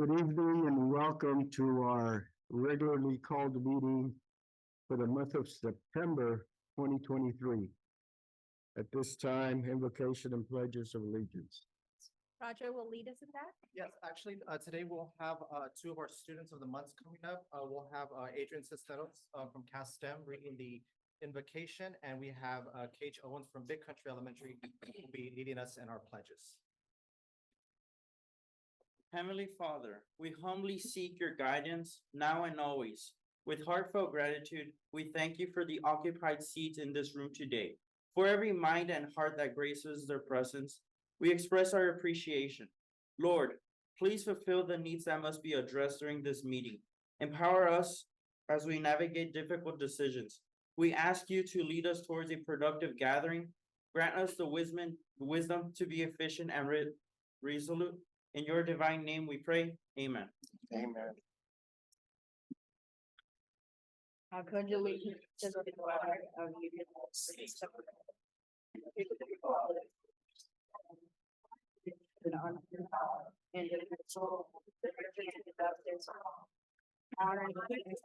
Good evening and welcome to our regularly called meeting for the month of September 2023. At this time, invocation and pledges of allegiance. Roger will lead us in that. Yes, actually, today we'll have two of our students of the month coming up. We'll have Adrian Cisneros from Cass STEM reading the invocation, and we have Cage Owens from Big Country Elementary who will be leading us in our pledges. Heavenly Father, we humbly seek your guidance now and always. With heartfelt gratitude, we thank you for the occupied seats in this room today. For every mind and heart that graces their presence, we express our appreciation. Lord, please fulfill the needs that must be addressed during this meeting. Empower us as we navigate difficult decisions. We ask you to lead us towards a productive gathering. Grant us the wisdom to be efficient and resolute. In your divine name we pray. Amen. Amen. I pledge allegiance to the flag of the United States of America, and honor and indivisible, with liberty and justice for all. Honor and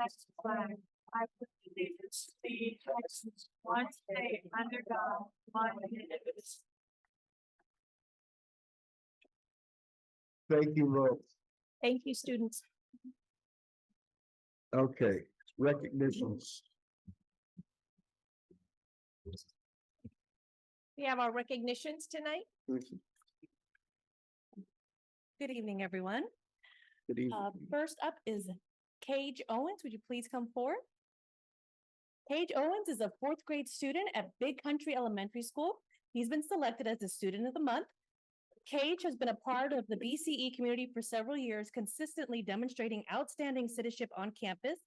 Texas flag. I pledge allegiance to the Texas, one state under God, one indivisible. Thank you, Rose. Thank you, students. Okay, recognitions. We have our recognitions tonight. Good evening, everyone. Good evening. First up is Cage Owens. Would you please come forward? Cage Owens is a fourth grade student at Big Country Elementary School. He's been selected as the Student of the Month. Cage has been a part of the BCE community for several years, consistently demonstrating outstanding citizenship on campus.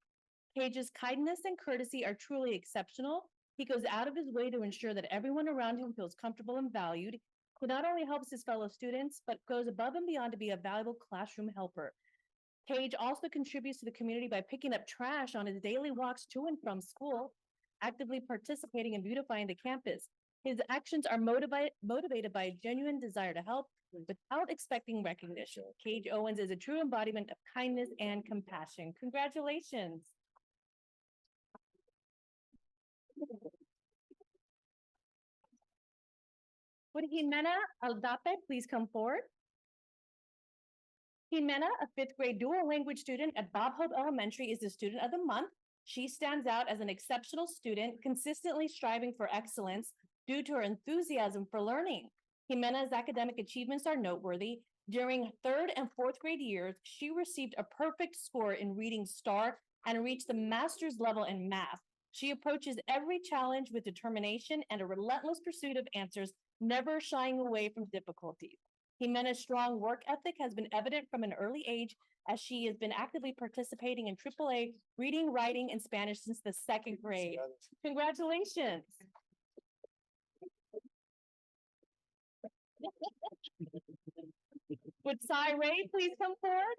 Cage's kindness and courtesy are truly exceptional. He goes out of his way to ensure that everyone around him feels comfortable and valued. He not only helps his fellow students, but goes above and beyond to be a valuable classroom helper. Cage also contributes to the community by picking up trash on his daily walks to and from school, actively participating in beautifying the campus. His actions are motivated by a genuine desire to help without expecting recognition. Cage Owens is a true embodiment of kindness and compassion. Congratulations. Would Jimena Aldape please come forward? Jimena, a fifth grade dual language student at Bob Hope Elementary, is the Student of the Month. She stands out as an exceptional student, consistently striving for excellence due to her enthusiasm for learning. Jimena's academic achievements are noteworthy. During third and fourth grade years, she received a perfect score in reading STAR and reached the master's level in math. She approaches every challenge with determination and a relentless pursuit of answers, never shying away from difficulties. Jimena's strong work ethic has been evident from an early age, as she has been actively participating in AAA reading, writing, and Spanish since the second grade. Congratulations. Would Cy Ray please come forward?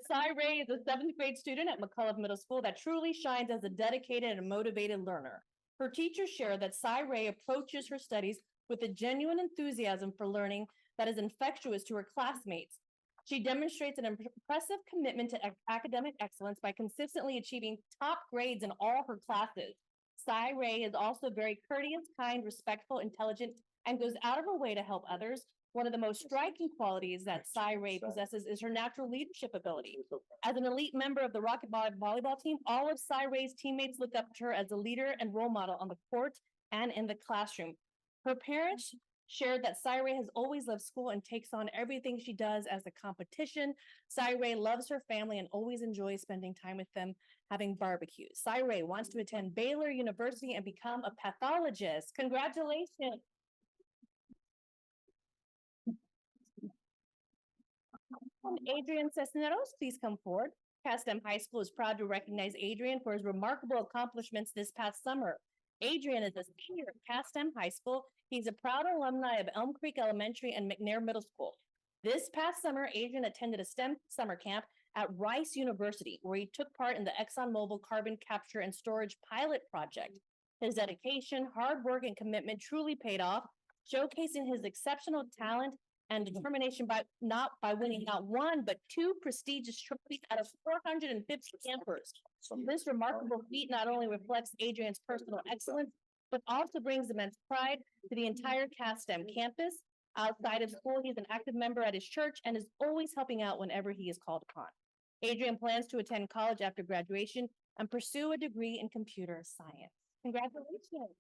Cy Ray is a seventh grade student at McCullough Middle School that truly shines as a dedicated and motivated learner. Her teachers share that Cy Ray approaches her studies with a genuine enthusiasm for learning that is infectious to her classmates. She demonstrates an impressive commitment to academic excellence by consistently achieving top grades in all her classes. Cy Ray is also very courteous, kind, respectful, intelligent, and goes out of her way to help others. One of the most striking qualities that Cy Ray possesses is her natural leadership ability. As an elite member of the Rocket volleyball team, all of Cy Ray's teammates look up to her as a leader and role model on the court and in the classroom. Her parents shared that Cy Ray has always loved school and takes on everything she does as a competition. Cy Ray loves her family and always enjoys spending time with them, having barbecues. Cy Ray wants to attend Baylor University and become a pathologist. Congratulations. Adrian Cisneros, please come forward. Cass STEM High School is proud to recognize Adrian for his remarkable accomplishments this past summer. Adrian is a senior at Cass STEM High School. He's a proud alumni of Elm Creek Elementary and McNair Middle School. This past summer, Adrian attended a STEM summer camp at Rice University, where he took part in the ExxonMobil carbon capture and storage pilot project. His dedication, hard work, and commitment truly paid off, showcasing his exceptional talent and determination by winning not one, but two prestigious trophies out of 450 campers. This remarkable feat not only reflects Adrian's personal excellence, but also brings immense pride to the entire CASTEM campus. Outside of school, he's an active member at his church and is always helping out whenever he is called upon. Adrian plans to attend college after graduation and pursue a degree in computer science. Congratulations.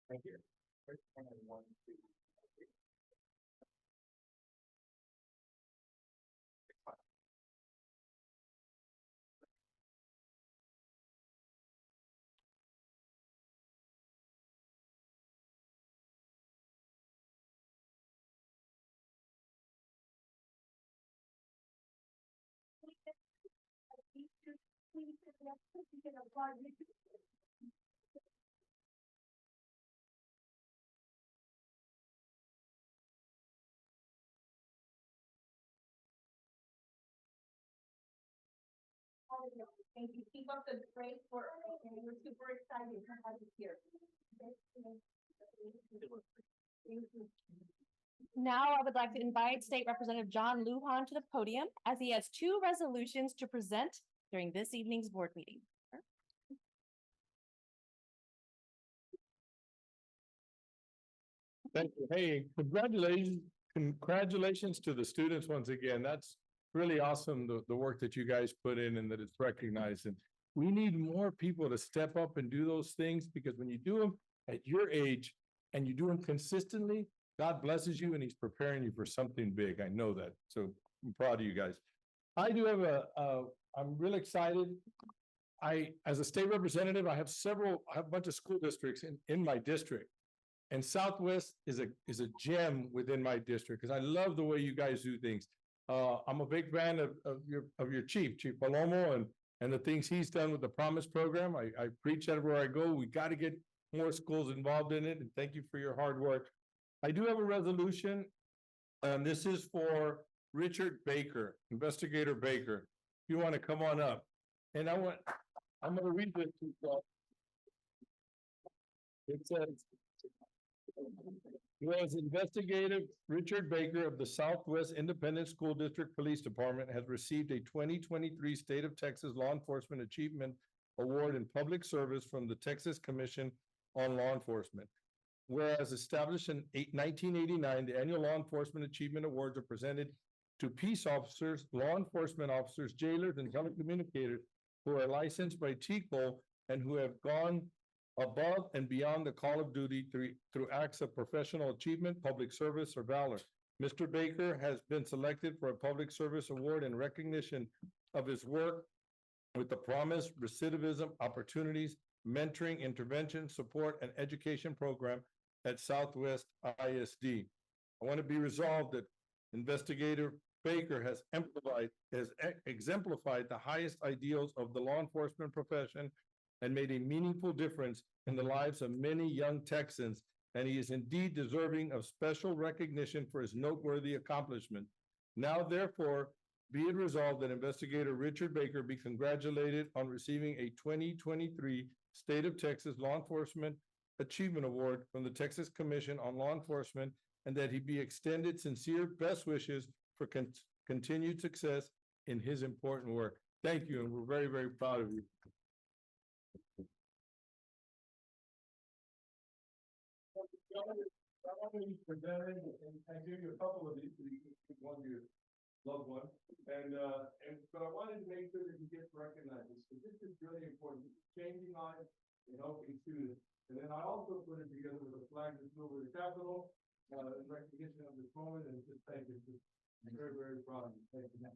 Thank you. Thank you. Keep up the great work. We're super excited to have you here. Now I would like to invite State Representative John Lujan to the podium as he has two resolutions to present during this evening's board meeting. Thank you. Hey, congratulations to the students once again. That's really awesome, the work that you guys put in and that it's recognized. And we need more people to step up and do those things, because when you do them at your age and you do them consistently, God blesses you and he's preparing you for something big. I know that. So I'm proud of you guys. I do have I'm really excited. As a state representative, I have a bunch of school districts in my district. And Southwest is a gem within my district, because I love the way you guys do things. I'm a big fan of your chief Palomo, and the things he's done with the Promise program. I preach everywhere I go. We got to get more schools involved in it, and thank you for your hard work. I do have a resolution, and this is for Richard Baker, Investigator Baker. If you want to come on up. And I'm going to read this to you. It says, whereas Investigative Richard Baker of the Southwest Independent School District Police Department has received a 2023 State of Texas Law Enforcement Achievement Award in Public Service from the Texas Commission on Law Enforcement. Whereas established in 1989, the annual Law Enforcement Achievement Awards are presented to peace officers, law enforcement officers, jailers, and telecommunicators who are licensed by TCO and who have gone above and beyond the call of duty through acts of professional achievement, public service, or valor. Mr. Baker has been selected for a public service award in recognition of his work with the Promise Recidivism Opportunities, Mentoring, Intervention, Support, and Education Program at Southwest ISD. I want to be resolved that Investigator Baker has exemplified the highest ideals of the law enforcement profession and made a meaningful difference in the lives of many young Texans, and he is indeed deserving of special recognition for his noteworthy accomplishment. Now, therefore, be it resolved that Investigator Richard Baker be congratulated on receiving a 2023 State of Texas Law Enforcement Achievement Award from the Texas Commission on Law Enforcement, and that he be extended sincere best wishes for continued success in his important work. Thank you, and we're very, very proud of you. I give you a couple of these, so you can one of your loved one, but I wanted to make sure that he gets recognized, because this is really important. It's changing lives and helping students. And then I also put it together with a flag that's over the Capitol, in recognition of this moment, and just thank you. I'm very, very proud of you. Thank you.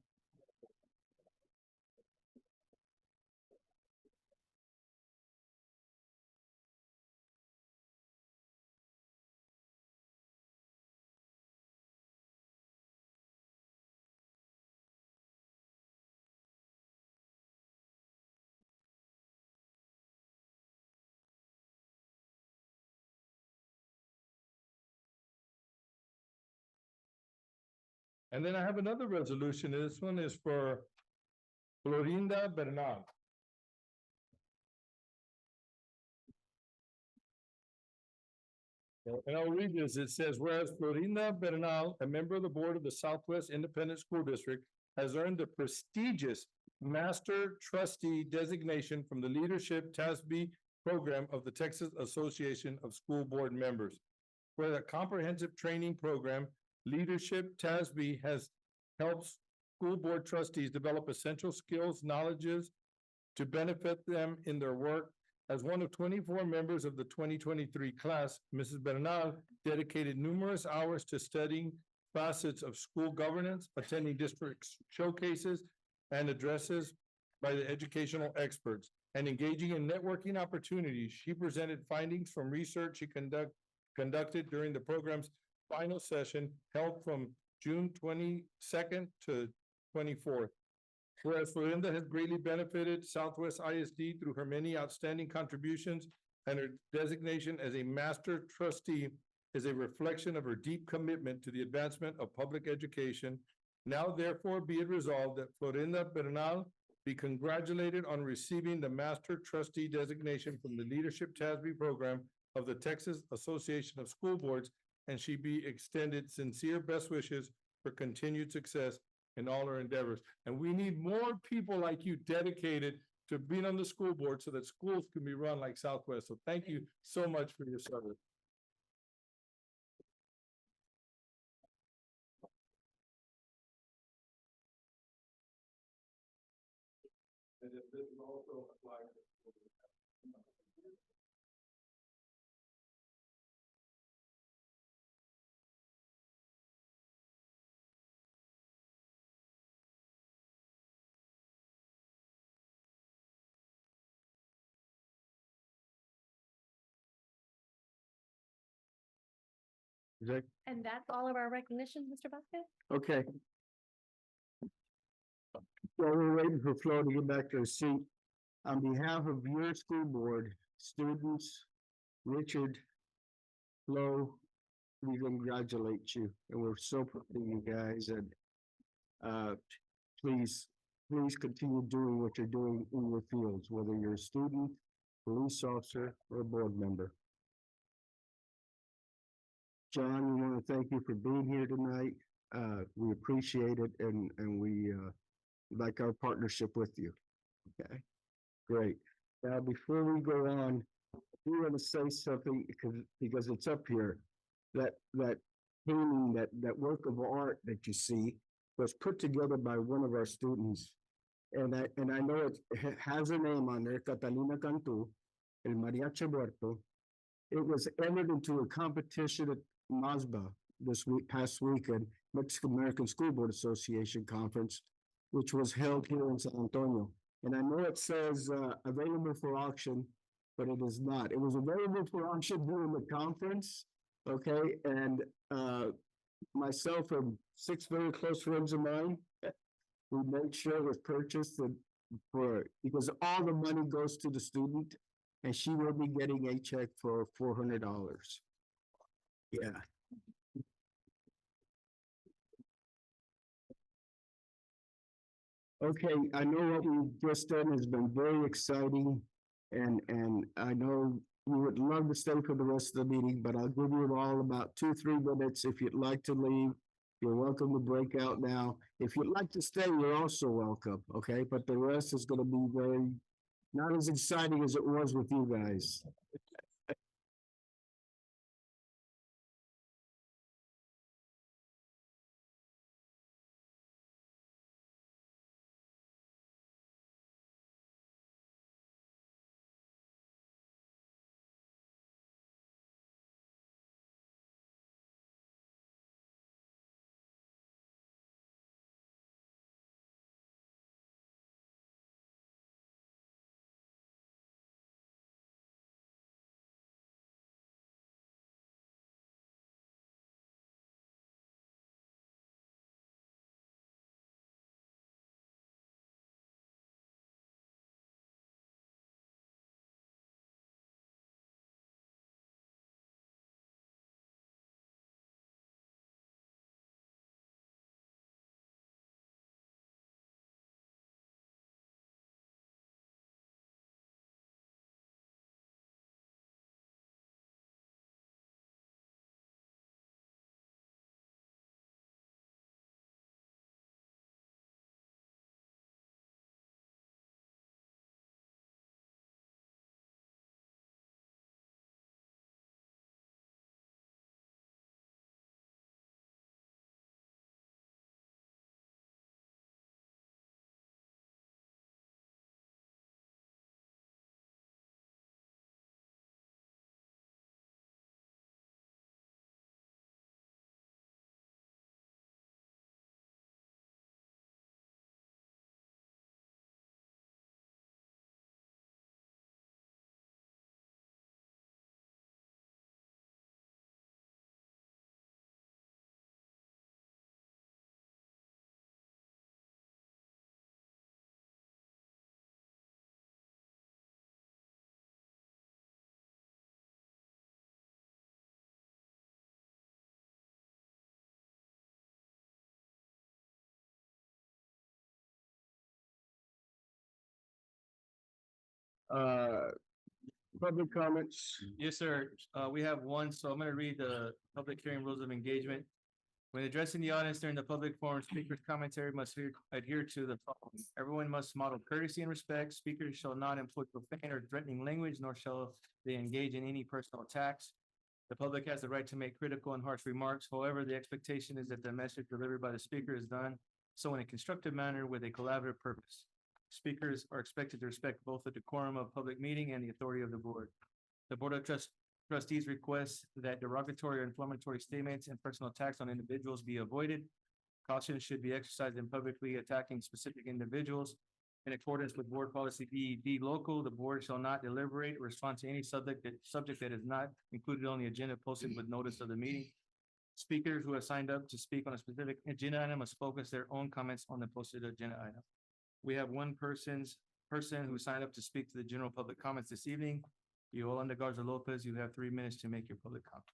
And then I have another resolution. This one is for Florinda Bernal. And I'll read this. It says, whereas Florinda Bernal, a member of the board of the Southwest Independent School District, has earned the prestigious Master Trustee designation from the Leadership TASB program of the Texas Association of School Board Members. Where the comprehensive training program, Leadership TASB has helps school board trustees develop essential skills, knowledges to benefit them in their work. As one of 24 members of the 2023 class, Mrs. Bernal dedicated numerous hours to studying facets of school governance, attending district showcases and addresses by the educational experts, and engaging in networking opportunities. She presented findings from research she conducted during the program's final session held from June 22nd to 24th. Whereas Florinda has greatly benefited Southwest ISD through her many outstanding contributions, and her designation as a master trustee is a reflection of her deep commitment to the advancement of public education. Now therefore be it resolved that Florinda Bernal be congratulated on receiving the master trustee designation from the Leadership TASB program of the Texas Association of School Boards, and she be extended sincere best wishes for continued success in all her endeavors. And we need more people like you dedicated to being on the school board so that schools can be run like Southwest. So thank you so much for your service. And if this is also applied to Is that, And that's all of our recognitions, Mr. Vasquez? okay. While we're waiting for Flo to get back to her seat, on behalf of your school board, students, Richard, Flo, we congratulate you, and we're so proud of you guys, and please continue doing what you're doing in your fields, whether you're a student, police officer, or a board member. John, we want to thank you for being here tonight. We appreciate it, and we like our partnership with you. Okay, great. Now, before we go on, we want to say something because it's up here. That painting, that work of art that you see was put together by one of our students. And I know it has a name on there, Catalina Cantu, El Mariachi Muerto. It was entered into a competition at MASBA past weekend, Mexican American School Board Association Conference, which was held here in San Antonio. And I know it says available for auction, but it is not. It was available for auction during the conference, okay? And myself and 6 very close friends of mine, we made sure it was purchased because all the money goes to the student, and she will be getting a check for $400. Yeah. Okay, I know what we've just done has been very exciting, and I know you would love to stay for the rest of the meeting, but I'll give you all about 2-3 minutes. If you'd like to leave, you're welcome to break out now. If you'd like to stay, you're also welcome, okay? But the rest is gonna be not as exciting as it was with you guys. Public comments. Yes, sir. We have one, so I'm gonna read the public hearing rules of engagement. When addressing the audience during the public forum, speaker's commentary must adhere to the following. Everyone must model courtesy and respect. Speakers shall not employ profane or threatening language, nor shall they engage in any personal attacks. The public has the right to make critical and harsh remarks. However, the expectation is that the message delivered by the speaker is done so in a constructive manner with a collaborative purpose. Speakers are expected to respect both the decorum of public meeting and the authority of the board. The Board of Trustees requests that derogatory or inflammatory statements and personal attacks on individuals be avoided. Caution should be exercised in publicly attacking specific individuals. In accordance with Board Policy BED local, the board shall not deliberate or respond to any subject that is not included on the agenda posted with notice of the meeting. Speakers who have signed up to speak on a specific agenda item must focus their own comments on the posted agenda item. We have one person who signed up to speak to the general public comments this evening. Yolanda Garza Lopez, you have 3 minutes to make your public comment.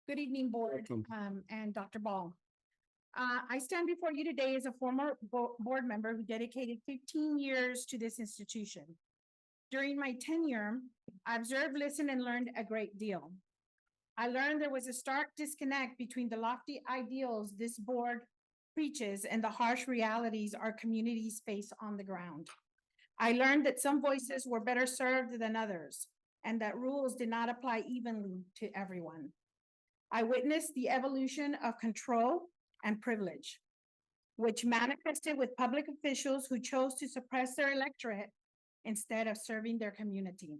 Good evening, board, Welcome. and Dr. Ball. I stand before you today as a former board member who dedicated 15 years to this institution. During my tenure, I observed, listened, and learned a great deal. I learned there was a stark disconnect between the lofty ideals this board preaches and the harsh realities our communities face on the ground. I learned that some voices were better served than others, and that rules did not apply evenly to everyone. I witnessed the evolution of control and privilege, which manifested with public officials who chose to suppress their electorate instead of serving their community.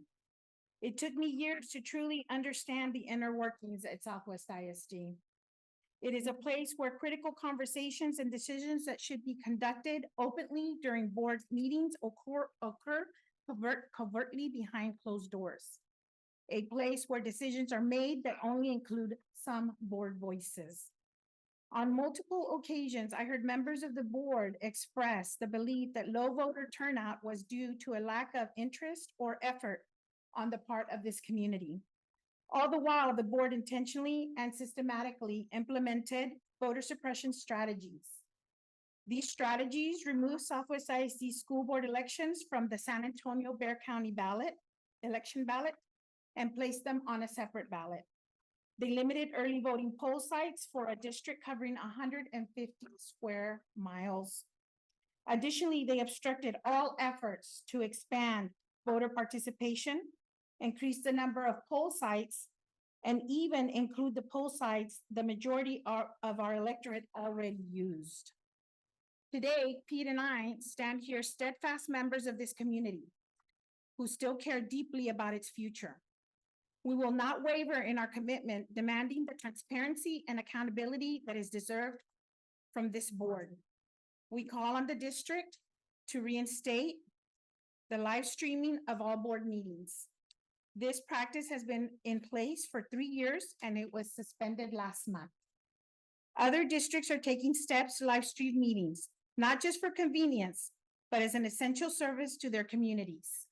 It took me years to truly understand the inner workings at Southwest ISD. It is a place where critical conversations and decisions that should be conducted openly during board meetings occur covertly behind closed doors. A place where decisions are made that only include some board voices. On multiple occasions, I heard members of the board express the belief that low voter turnout was due to a lack of interest or effort on the part of this community. All the while, the board intentionally and systematically implemented voter suppression strategies. These strategies removed Southwest ISD school board elections from the San Antonio Bexar County election ballot, and placed them on a separate ballot. They limited early voting poll sites for a district covering 150 square miles. Additionally, they obstructed all efforts to expand voter participation, increase the number of poll sites, and even include the poll sites the majority of our electorate already used. Today, Pete and I stand here steadfast members of this community who still care deeply about its future. We will not waver in our commitment, demanding the transparency and accountability that is deserved from this board. We call on the district to reinstate the live streaming of all board meetings. This practice has been in place for 3 years and it was suspended last month. Other districts are taking steps to live stream meetings, not just for convenience, but as an essential service to their communities.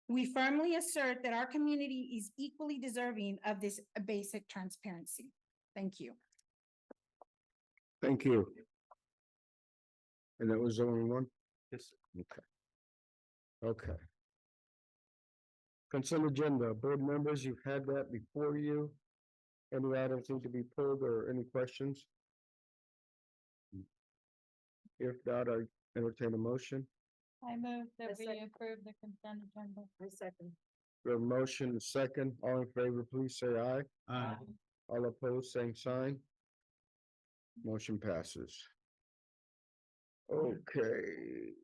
We firmly assert that our community is equally deserving of this basic transparency. Thank you. Thank you. And that was the only one? Yes, sir. Okay. Consent agenda, board members, you've had that before you. Any items need to be pulled or any questions? If not, I entertain a motion. I move that I we second. approve the consent agenda. I second. The motion is second, all in favor, please say aye. Aye. All opposed, same sign. Motion passes. Okay.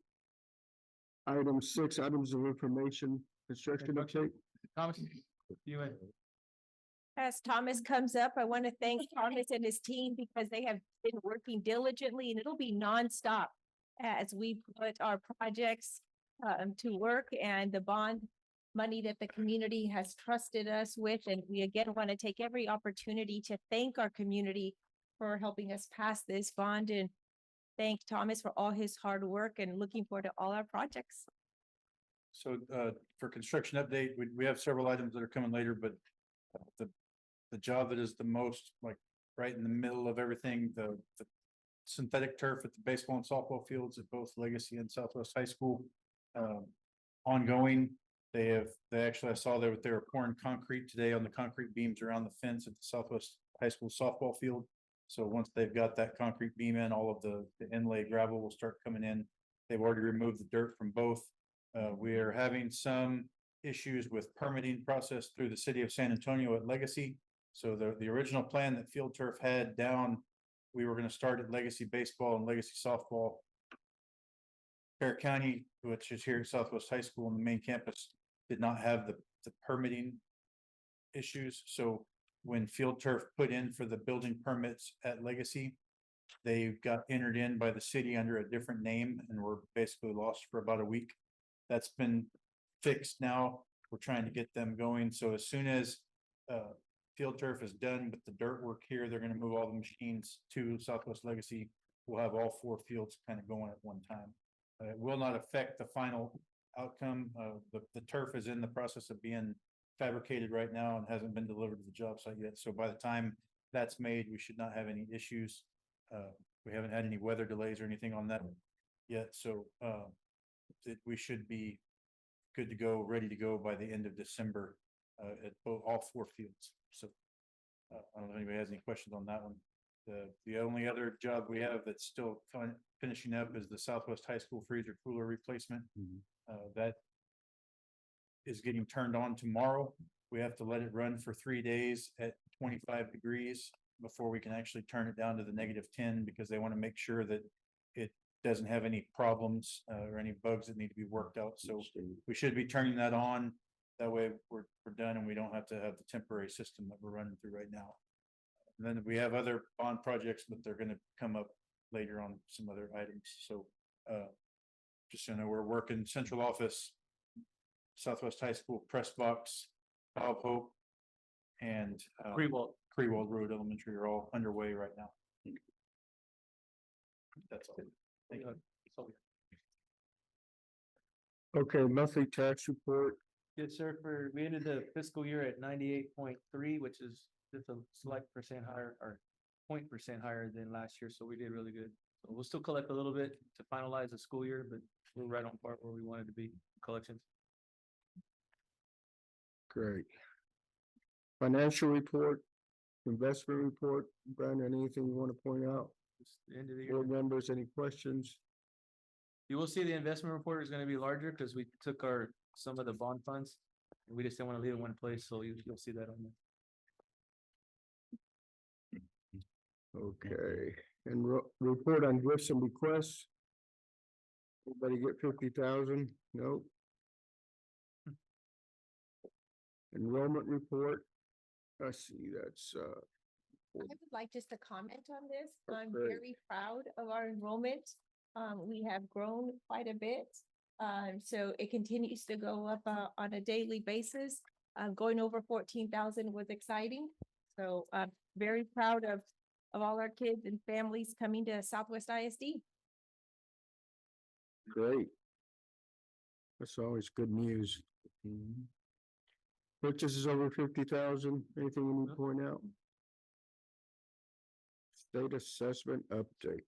Item 6, items of information, construction update. Thomas, you and As Thomas comes up, I want to thank Thomas and his team because they have been working diligently and it'll be nonstop as we put our projects to work and the bond money that the community has trusted us with. And we again want to take every opportunity to thank our community for helping us pass this bond and thank Thomas for all his hard work and looking forward to all our projects. So for construction update, we have several items that are coming later, but the job that is the most like right in the middle of everything, the synthetic turf at the baseball and softball fields at both Legacy and Southwest High School. Ongoing, They actually, I saw they were pouring concrete today on the concrete beams around the fence at the Southwest High School softball field. So once they've got that concrete beam in, all of the inlay gravel will start coming in. They've already removed the dirt from both. We are having some issues with permitting process through the city of San Antonio at Legacy. So the original plan that Field Turf had down, we were gonna start at Legacy Baseball and Legacy Softball. Bear County, which is here at Southwest High School on the main campus, did not have the permitting issues. So when Field Turf put in for the building permits at Legacy, they got entered in by the city under a different name and were basically lost for about a week. That's been fixed now. We're trying to get them going. So as soon as Field Turf is done with the dirt work here, they're gonna move all the machines to Southwest Legacy. We'll have all 4 fields kind of going at one time. It will not affect the final outcome. The turf is in the process of being fabricated right now and hasn't been delivered to the job site yet. So by the time that's made, we should not have any issues. We haven't had any weather delays or anything on that yet. So we should be good to go, ready to go by the end of December at all 4 fields. So I don't know if anybody has any questions on that one. The only other job we have that's still finishing up is the Southwest High School freezer cooler replacement. That is getting turned on tomorrow. We have to let it run for 3 days at 25 degrees before we can actually turn it down to the -10, because they want to make sure that it doesn't have any problems or any bugs that need to be worked out. So we should be turning that on. That way we're done and we don't have to have the temporary system that we're running through right now. And then we have other bond projects, but they're gonna come up later on some other items. So just so you know, we're working central office, Southwest High School, press box, Bob Hope, and Crewald Road Elementary are all underway right now. That's all. Thank you. Okay, monthly tax report. Yes, sir. We ended the fiscal year at 98.3, which is just a slight percent higher or 0.% higher than last year. So we did really good. So we'll still collect a little bit to finalize the school year, but we're right on par where we wanted to be collections. Great. Financial report, investment report. Brandon, anything you want to point out? It's the end of the year. Board members, any questions? You will see the investment report is gonna be larger because we took some of the bond funds. And we just didn't want to leave it in one place, so you'll see that on there. Okay, and report on gifts and bequests. Anybody get 50,000? Nope. Enrollment report. I see that's I would like just to comment on this. I'm Okay. very proud of our enrollment. We have grown quite a bit. So it continues to go up on a daily basis. Going over 14,000 was exciting. So I'm very proud of all our kids and families coming to Southwest ISD. great. That's always good news. Purchases over 50,000, anything you need to point out? State assessment update.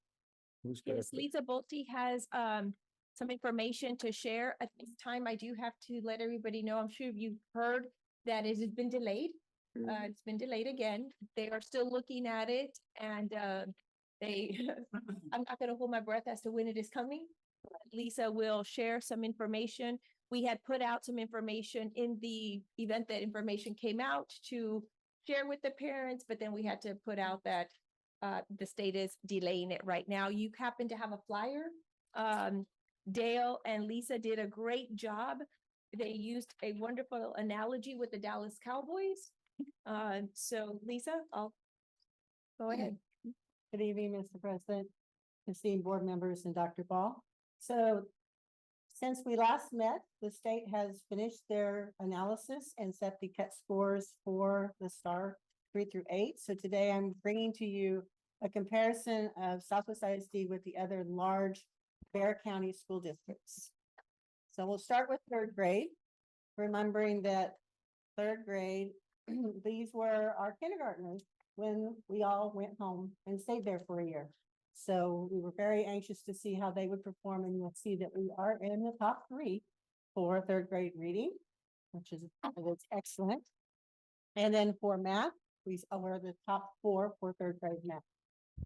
Who's got Yes, it? Lisa Bolte has some information to share. At this time, I do have to let everybody know, I'm sure you've heard that it has been delayed. It's been delayed again. They are still looking at it and I'm not gonna hold my breath as to when it is coming. Lisa will share some information. We had put out some information in the event that information came out to share with the parents, but then we had to put out that the state is delaying it right now. You happen to have a flyer. Dale and Lisa did a great job. They used a wonderful analogy with the Dallas Cowboys. So Lisa, I'll go ahead. Good evening, Mr. President, esteemed board members and Dr. Ball. So since we last met, the state has finished their analysis and set the cut scores for the STAR 3 through 8. So today I'm bringing to you a comparison of Southwest ISD with the other large Bear County school districts. So we'll start with 3rd grade, remembering that 3rd grade, these were our kindergartners when we all went home and stayed there for a year. So we were very anxious to see how they would perform, and you'll see that we are in the top 3 for 3rd grade reading. which is, it's excellent. And then for math, we're the top four for third grade math.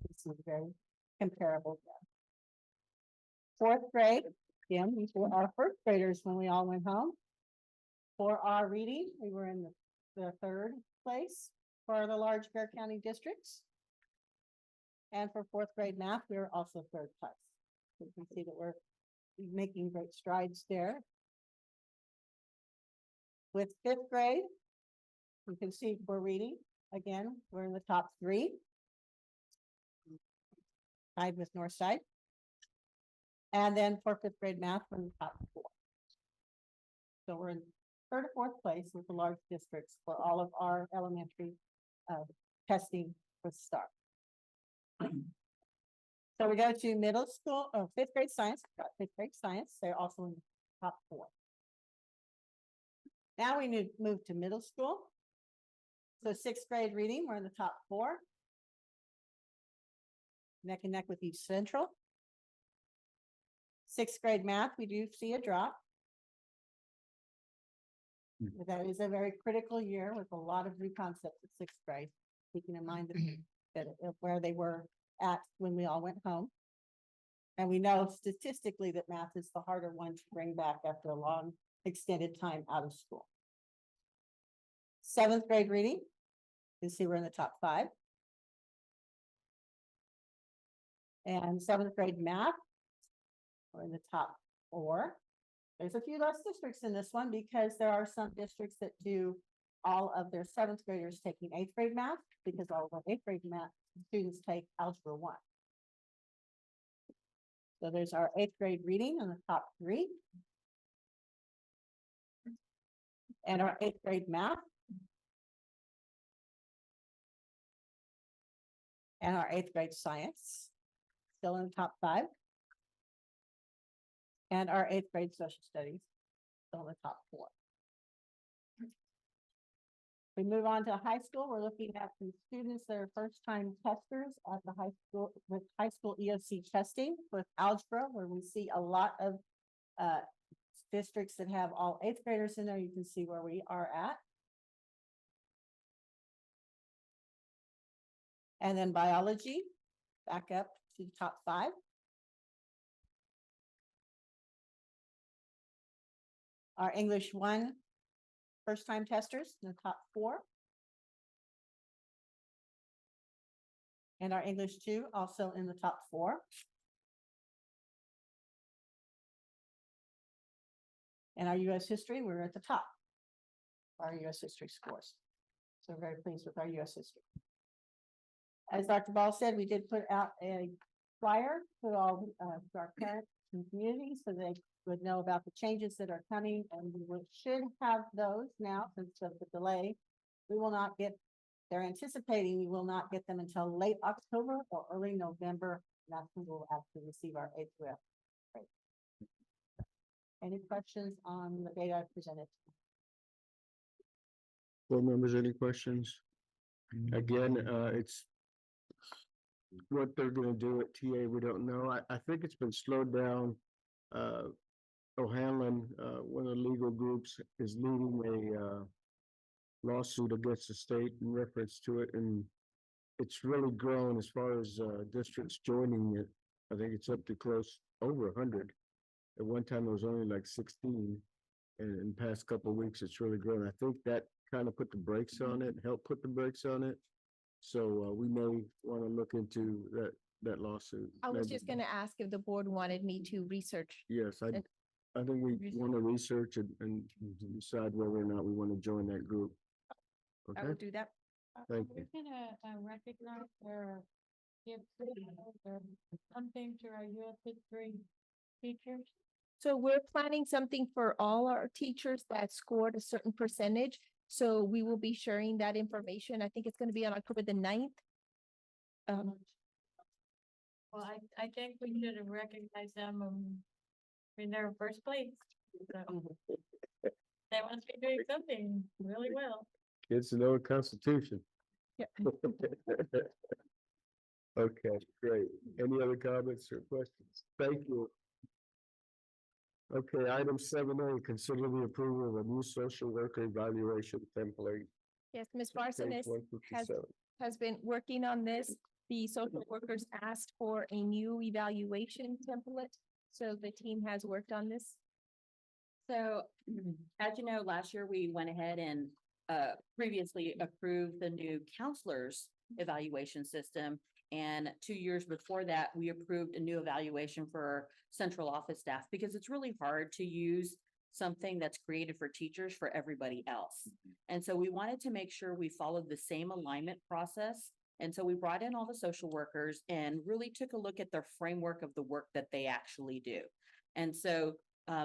This is very comparable there. Fourth grade, again, these were our first graders when we all went home. For our reading, we were in the third place for the large Bear County districts. And for fourth grade math, we were also third place. So you can see that we're making great strides there. With fifth grade, you can see for reading, again, we're in the top three. Tied with Northside. And then for fifth grade math, we're in the top four. So we're in third or fourth place with the large districts for all of our elementary testing with STAR. So we go to middle school, fifth grade science, fifth grade science, they're also in the top four. Now we move to middle school. So sixth grade reading, we're in the top four. Neck and neck with East Central. Sixth grade math, we do see a drop. But that is a very critical year with a lot of new concepts at sixth grade, keeping in mind that where they were at when we all went home. And we know statistically that math is the harder one to bring back after a long extended time out of school. Seventh grade reading, you see we're in the top five. And seventh grade math, we're in the top four. There's a few less districts in this one because there are some districts that do all of their seventh graders taking eighth grade math because all of our eighth grade math students take Algebra 1. So there's our eighth grade reading in the top three. And our eighth grade math. And our eighth grade science, still in the top five. And our eighth grade social studies, still in the top four. We move on to high school. We're looking at some students that are first-time testers at the high school with high school EOC testing with algebra, where we see a lot of districts that have all eighth graders in there. You can see where we are at. And then biology, back up to the top five. Our English 1 first-time testers in the top four. And our English 2 also in the top four. And our US history, we're at the top. Our US history scores. So we're very pleased with our US history. As Dr. Ball said, we did put out a flyer to all to our parents and community so they would know about the changes that are coming, and we should have those now since of the delay. We will not get, they're anticipating we will not get them until late October or early November. That's when we'll actually receive our A2F. Great. Any questions on the data I presented? Board members, any questions? Again, it's what they're gonna do at TA, we don't know. I think it's been slowed down. O'Hanlon, one of the legal groups, is leading a lawsuit against the state in reference to it, and it's really grown as far as districts joining it. I think it's up to close over 100. At one time, it was only like 16, and in the past couple of weeks, it's really grown. I think that kind of put the brakes on it, helped put the brakes on it. So we may want to look into that lawsuit. I was Maybe- just gonna ask if the board wanted me to research. Yes, I think we want to research and decide whether or not we want to join that group. I will Okay, do that. thank We're you. gonna recognize or give something to our US history teachers. So we're planning something for all our teachers that scored a certain percentage. So we will be sharing that information. I think it's gonna be on October the 9th. Well, I think we should have recognized them in their first place. So they must be doing something really well. Kids know the Constitution. Yeah. Okay, great. Any other comments or questions? Thank you. Okay, item 7A, consider the approval of a new social worker evaluation template. Yes, Ms. Barson Page has 157. has been working on this. The social workers asked for a new evaluation template, so the team has worked on this. So, as you know, last year we went ahead and previously approved the new counselors evaluation system. And 2 years before that, we approved a new evaluation for central office staff because it's really hard to use something that's created for teachers for everybody else. And so we wanted to make sure we followed the same alignment process. And so we brought in all the social workers and really took a look at their framework of the work that they actually do. And so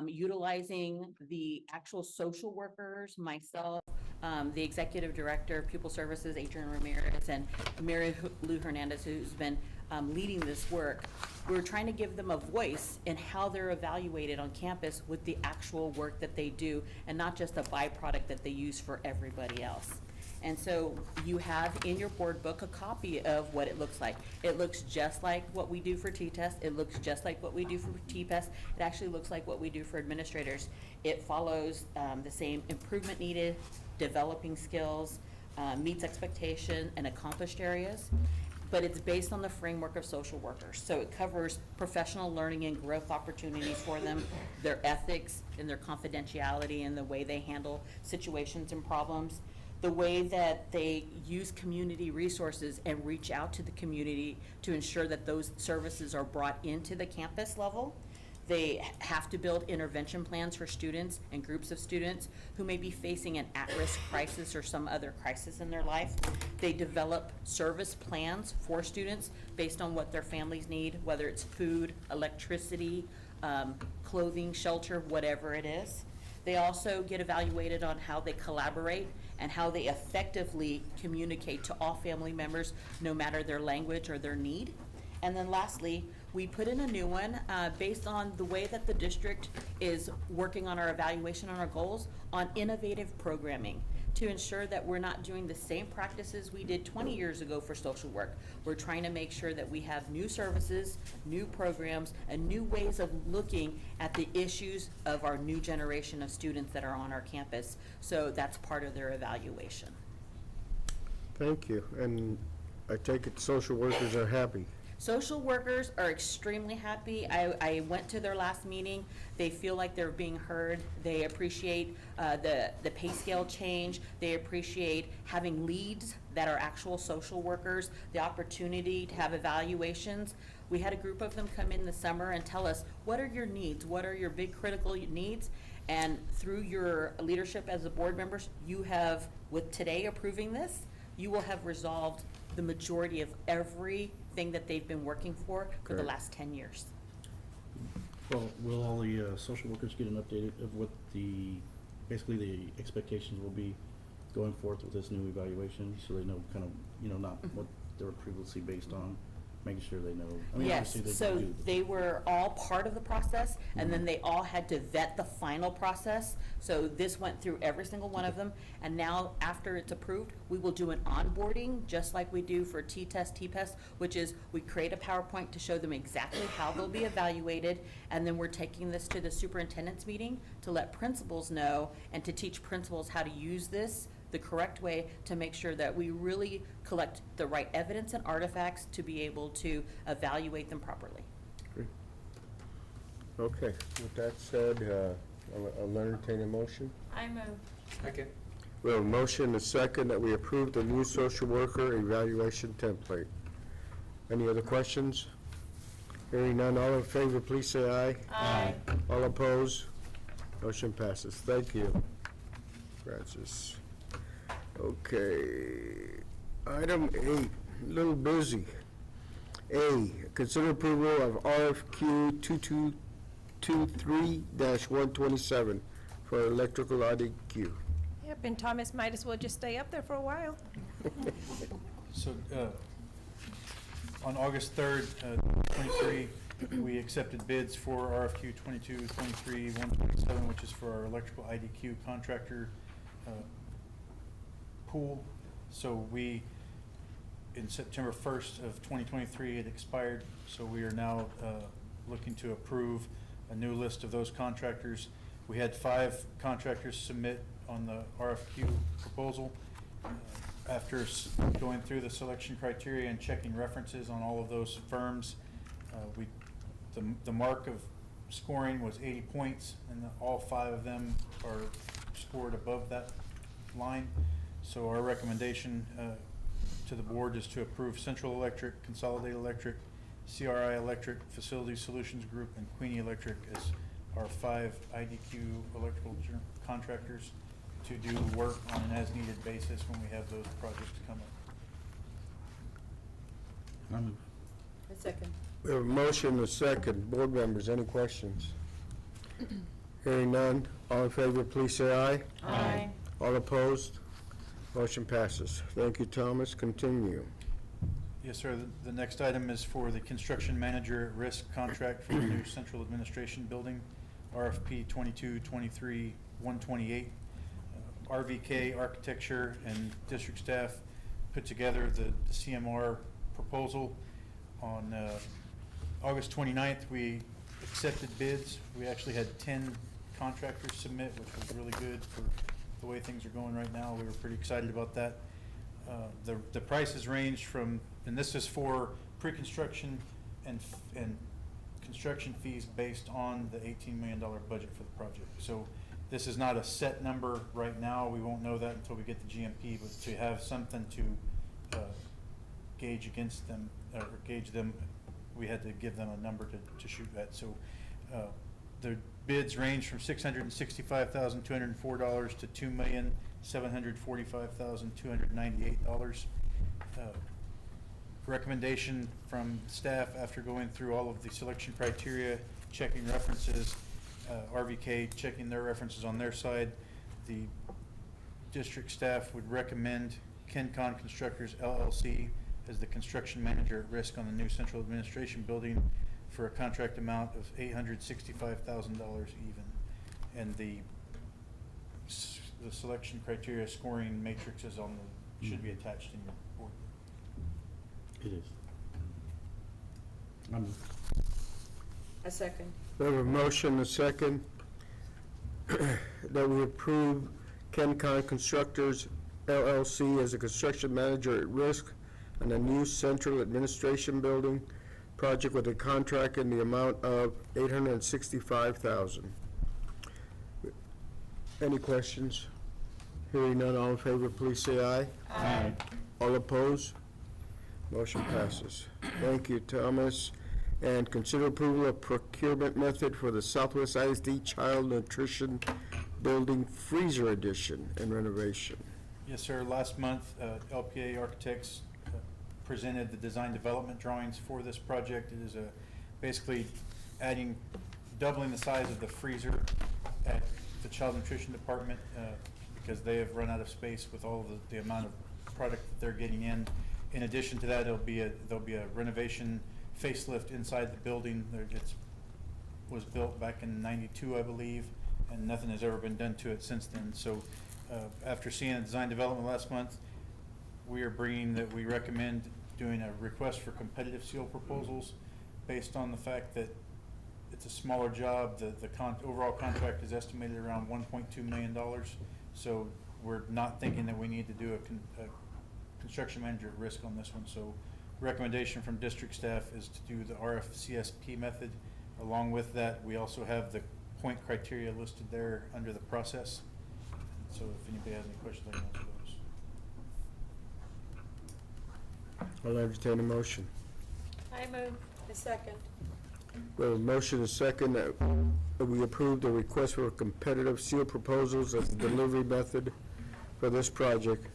utilizing the actual social workers, myself, the executive director of pupil services, Adrian Ramirez, and Mary Lou Hernandez, who's been leading this work. We're trying to give them a voice in how they're evaluated on campus with the actual work that they do and not just a byproduct that they use for everybody else. And so you have in your board book a copy of what it looks like. It looks just like what we do for T-Test. It looks just like what we do for T-Pest. It actually looks like what we do for administrators. It follows the same improvement needed, developing skills, meets expectation and accomplished areas. But it's based on the framework of social workers. So it covers professional learning and growth opportunities for them, their ethics and their confidentiality and the way they handle situations and problems, the way that they use community resources and reach out to the community to ensure that those services are brought into the campus level. They have to build intervention plans for students and groups of students who may be facing an at-risk crisis or some other crisis in their life. They develop service plans for students based on what their families need, whether it's food, electricity, clothing, shelter, whatever it is. They also get evaluated on how they collaborate and how they effectively communicate to all family members, no matter their language or their need. And then lastly, we put in a new one based on the way that the district is working on our evaluation on our goals on innovative programming to ensure that we're not doing the same practices we did 20 years ago for social work. We're trying to make sure that we have new services, new programs, and new ways of looking at the issues of our new generation of students that are on our campus. So that's part of their evaluation. Thank you. And I take it social workers are happy. Social workers are extremely happy. I went to their last meeting. They feel like they're being heard. They appreciate the pay scale change. They appreciate having leads that are actual social workers, the opportunity to have evaluations. We had a group of them come in the summer and tell us, what are your needs? What are your big critical needs? And through your leadership as the board members, you have, with today approving this, you will have resolved the majority of everything that they've been working for the Correct. last 10 years. Well, will all the social workers get an update of what basically the expectations will be going forth with this new evaluation, so they know kind of, not what they were previously based on, making sure they know? I mean, Yes, obviously so do. they were all part of the process, and then they all had to vet the final process. So this went through every single one of them, and now after it's approved, we will do an onboarding, just like we do for T-Test, T-Pest, which is we create a PowerPoint to show them exactly how they'll be evaluated, and then we're taking this to the superintendent's meeting to let principals know and to teach principals how to use this the correct way to make sure that we really collect the right evidence and artifacts to be able to evaluate them properly. Okay, with that said, I'll entertain a motion. I move. Second. We have a motion and a second that we approve the new social worker evaluation template. Any other questions? Hearing none, all in favor, please say aye. Aye. All opposed? Motion passes. Thank you, Francis. Okay, item 8, a little busy. A, consider approval of RFQ 2223-127 for electrical IDQ. Yep, and Thomas might as well just stay up there for a while. So, on August 3rd, 23, we accepted bids for RFQ 2223-127, which is for our electrical IDQ contractor pool. So we, in September 1st of 2023, it expired, so we are now looking to approve a new list of those contractors. We had 5 contractors submit on the RFQ proposal. After going through the selection criteria and checking references on all of those firms, the mark of scoring was 80 points, and all 5 of them are scored above that line. So our recommendation to the board is to approve Central Electric, Consolidated Electric, CRI Electric, Facility Solutions Group, and Queenie Electric as our 5 IDQ electrical contractors to do work on an as-needed basis when we have those projects come up. I move. A second. We have a motion and a second. Board members, any questions? Hearing none, all in favor, please say aye. Aye. All opposed? Motion passes. Thank you, Thomas. Continue. Yes, sir. The next item is for the construction manager at risk contract for the new central administration building, RFP 22-23-128. RVK Architecture and district staff put together the CMR proposal. On August 29th, we accepted bids. We actually had 10 contractors submit, which was really good for the way things are going right now. We were pretty excited about that. The prices range from, and this is for pre-construction and construction fees based on the $18 million budget for the project. So this is not a set number right now. We won't know that until we get the GMP, but to have something to gauge against them, or gauge them, we had to give them a number to shoot at. So the bids range from $665,204 to $2,745,298. Recommendation from staff after going through all of the selection criteria, checking references, RVK checking their references on their side. The district staff would recommend KenCon Constructors LLC as the construction manager at risk on the new central administration building for a contract amount of $865,000 even. And the selection criteria scoring matrix is on the, should be attached in your board. It is. I move. A second. We have a motion and a second that we approve KenCon Constructors LLC as a construction manager at risk on a new central administration building project with a contract in the amount of $865,000. Any questions? Hearing none, all in favor, please say aye. Aye. All opposed? Motion passes. Thank you, Thomas. And consider approval of procurement method for the Southwest ISD Child Nutrition Building Freezer Addition and renovation. Yes, sir. Last month, LPA Architects presented the design development drawings for this project. It is basically doubling the size of the freezer at the Child Nutrition Department because they have run out of space with all of the amount of product that they're getting in. In addition to that, there'll be a renovation facelift inside the building. It was built back in '92, I believe, and nothing has ever been done to it since then. So after seeing the design development last month, we are bringing that we recommend doing a request for competitive seal proposals based on the fact that it's a smaller job. The overall contract is estimated around $1.2 million. So we're not thinking that we need to do a construction manager at risk on this one. So recommendation from district staff is to do the RFCSP method. Along with that, we also have the point criteria listed there under the process. So if anybody has any questions, I can answer those. I'll entertain a motion. I move. A second. We have a motion and a second that we approve the request for competitive seal proposals as the delivery method for this project,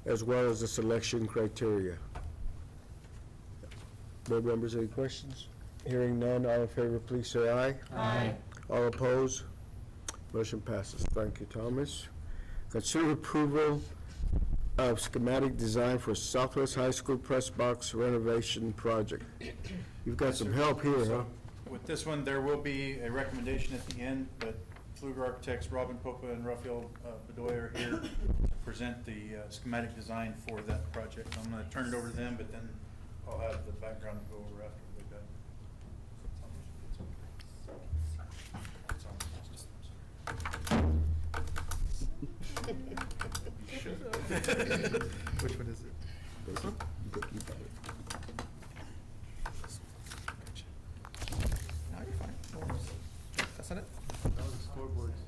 as well as the selection criteria. Board members, any questions? Hearing none, all in favor, please say aye. Aye. All opposed? Motion passes. Thank you, Thomas. Consider approval of schematic design for Southwest High School press box renovation project. You've got some help here, huh? With this one, there will be a recommendation at the end, but Pfluger Architects, Robin Popa and Raphael Bedoya are here to present the schematic design for that project. I'm going to turn it over to them, but then I'll have the background to go over after they've got. Which one is it? This one? No, you're fine. No worries. That's not it? That was the scoreboards.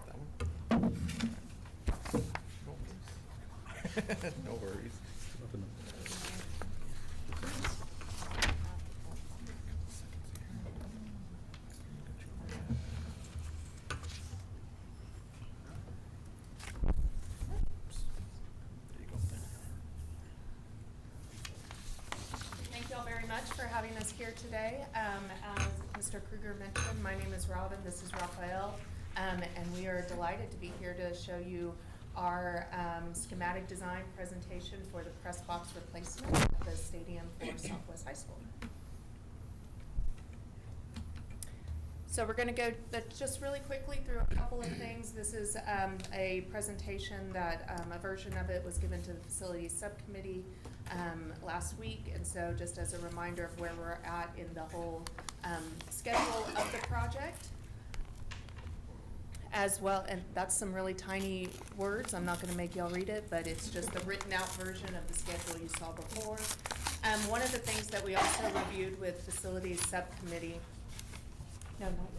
That one? No worries. There you go. Thank you all very much for having us here today. As Mr. Kruger mentioned, my name is Robin, this is Raphael, and we are delighted to be here to show you our schematic design presentation for the press box replacement at the stadium for Southwest High School. So we're gonna go just really quickly through a couple of things. This is a presentation that, a version of it was given to the facilities subcommittee last week. And so just as a reminder of where we're at in the whole schedule of the project as well. And that's some really tiny words. I'm not gonna make y'all read it, but it's just the written out version of the schedule you saw before. One of the things that we also reviewed with facilities subcommittee. No, not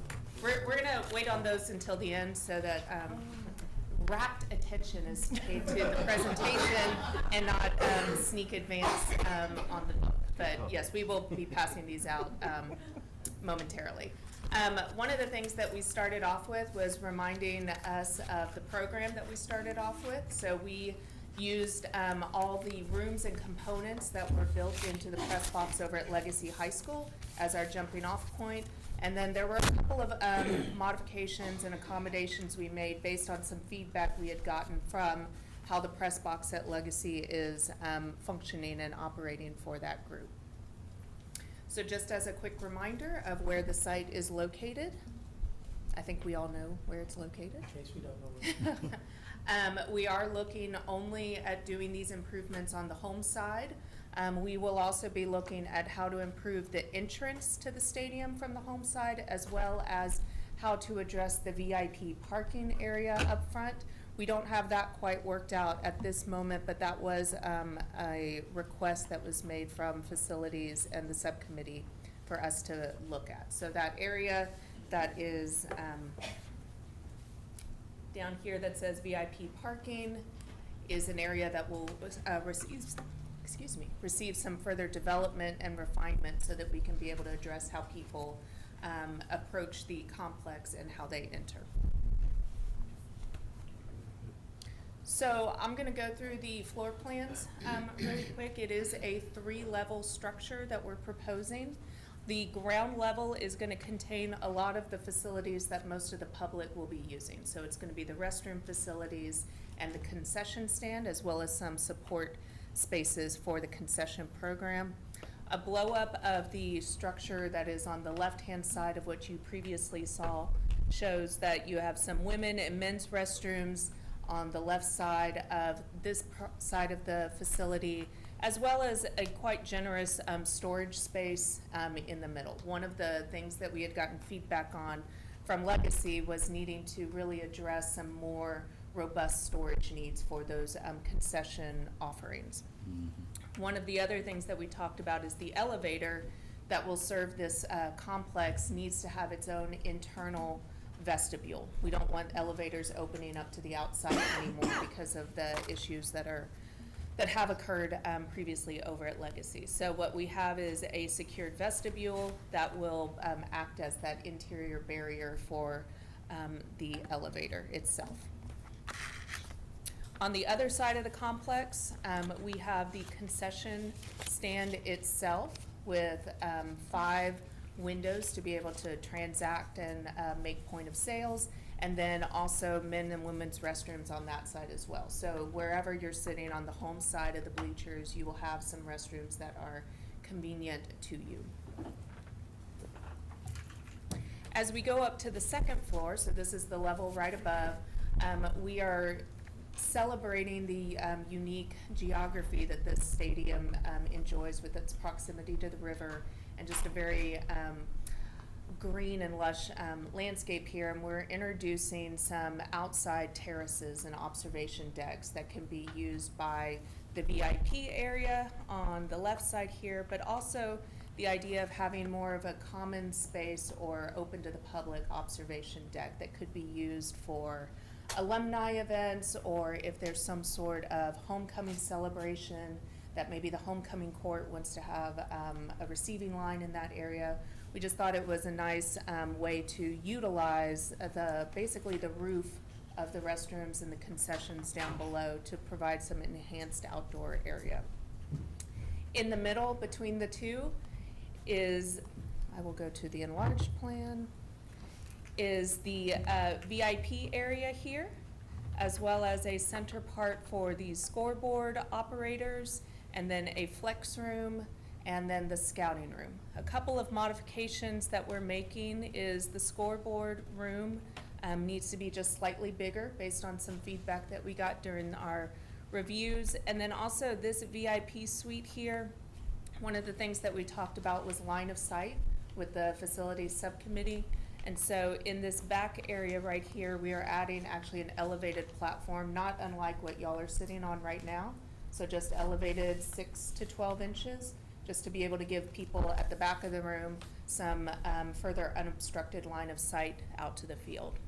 yet. We're gonna wait on those until the end so that rapt attention is paid to the presentation and not sneak advance on the book. But yes, we will be passing these out momentarily. One of the things that we started off with was reminding us of the program that we started off with. So we used all the rooms and components that were built into the press box over at Legacy High School as our jumping off point. And then there were a couple of modifications and accommodations we made based on some feedback we had gotten from how the press box at Legacy is functioning and operating for that group. So just as a quick reminder of where the site is located, I think we all know where it's located. In case we don't know. We are looking only at doing these improvements on the home side. We will also be looking at how to improve the entrance to the stadium from the home side, as well as how to address the VIP parking area up front. We don't have that quite worked out at this moment, but that was a request that was made from facilities and the subcommittee for us to look at. So that area that is down here that says VIP parking is an area that will receive some further development and refinement so that we can be able to address how people approach the complex and how they enter. So I'm gonna go through the floor plans really quick. It is a 3-level structure that we're proposing. The ground level is gonna contain a lot of the facilities that most of the public will be using. So it's gonna be the restroom facilities and the concession stand, as well as some support spaces for the concession program. A blow up of the structure that is on the left-hand side of what you previously saw shows that you have some women and men's restrooms on the left side of this side of the facility, as well as a quite generous storage space in the middle. One of the things that we had gotten feedback on from Legacy was needing to really address some more robust storage needs for those concession offerings. One of the other things that we talked about is the elevator that will serve this complex needs to have its own internal vestibule. We don't want elevators opening up to the outside anymore because of the issues that have occurred previously over at Legacy. So what we have is a secured vestibule that will act as that interior barrier for the elevator itself. On the other side of the complex, we have the concession stand itself with 5 windows to be able to transact and make point of sales, and then also men and women's restrooms on that side as well. So wherever you're sitting on the home side of the bleachers, you will have some restrooms that are convenient to you. As we go up to the second floor, so this is the level right above, we are celebrating the unique geography that this stadium enjoys with its proximity to the river and just a very green and lush landscape here, and we're introducing some outside terraces and observation decks that can be used by the VIP area on the left side here, but also the idea of having more of a common space or open to the public observation deck that could be used for alumni events, or if there's some sort of homecoming celebration that maybe the homecoming court wants to have a receiving line in that area. We just thought it was a nice way to utilize basically the roof of the restrooms and the concessions down below to provide some enhanced outdoor area. In the middle between the two is, I will go to the enlarged plan, is the VIP area here, as well as a center part for the scoreboard operators, and then a flex room, and then the scouting room. A couple of modifications that we're making is the scoreboard room needs to be just slightly bigger based on some feedback that we got during our reviews. And then also this VIP suite here, one of the things that we talked about was line of sight with the facilities subcommittee. And so in this back area right here, we are adding actually an elevated platform, not unlike what y'all are sitting on right now. So just elevated 6 to 12 inches, just to be able to give people at the back of the room some further unobstructed line of sight out to the field.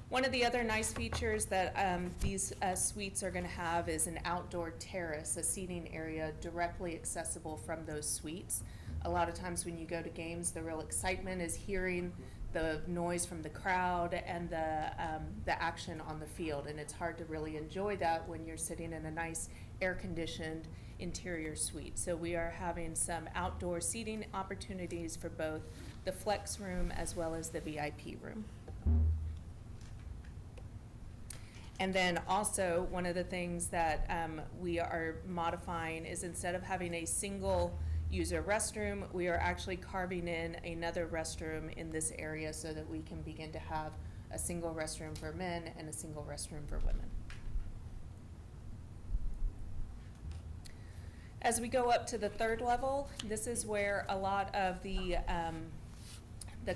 One of the other nice features that these suites are gonna have is an outdoor terrace, a seating area directly accessible from those suites. A lot of times when you go to games, the real excitement is hearing the noise from the crowd and the action on the field, and it's hard to really enjoy that when you're sitting in a nice air-conditioned interior suite. So we are having some outdoor seating opportunities for both the flex room as well as the VIP room. And then also, one of the things that we are modifying is instead of having a single user restroom, we are actually carving in another restroom in this area so that we can begin to have a single restroom for men and a single restroom for women. As we go up to the third level, this is where a lot of the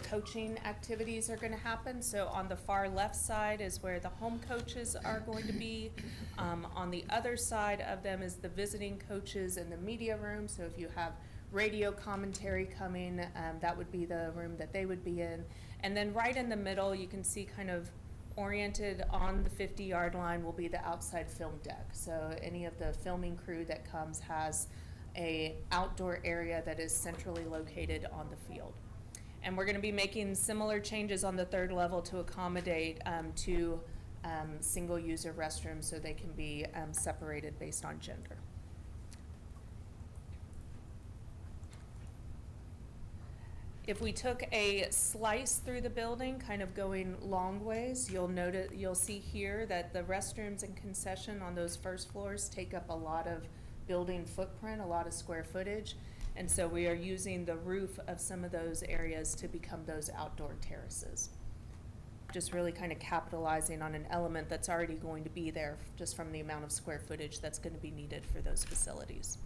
coaching activities are going to happen. So on the far left side is where the home coaches are going to be. On the other side of them is the visiting coaches in the media room. So if you have radio commentary coming, that would be the room that they would be in. And then right in the middle, you can see kind of oriented on the 50-yard line will be the outside film deck. So any of the filming crew that comes has a outdoor area that is centrally located on the field. And we're going to be making similar changes on the third level to accommodate two single user restrooms so they can be separated based on gender. If we took a slice through the building, kind of going long ways, you'll see here that the restrooms and concession on those first floors take up a lot of building footprint, a lot of square footage. And so we are using the roof of some of those areas to become those outdoor terraces. Just really kind of capitalizing on an element that's already going to be there just from the amount of square footage that's going to be needed for those facilities.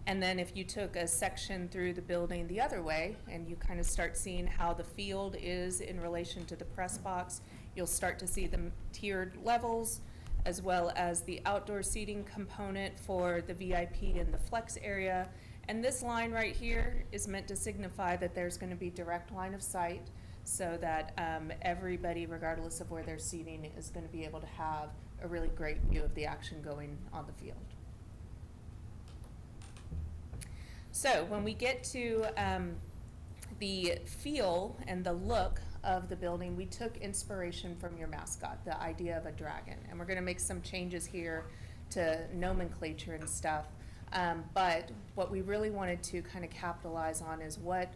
And then if you took a section through the building the other way and you kind of start seeing how the field is in relation to the press box, you'll start to see the tiered levels, as well as the outdoor seating component for the VIP and the flex area. And this line right here is meant to signify that there's going to be direct line of sight so that everybody, regardless of where they're seating, is going to be able to have a really great view of the action going on the field. So when we get to the feel and the look of the building, we took inspiration from your mascot, the idea of a dragon. And we're going to make some changes here to nomenclature and stuff. But what we really wanted to kind of capitalize on is what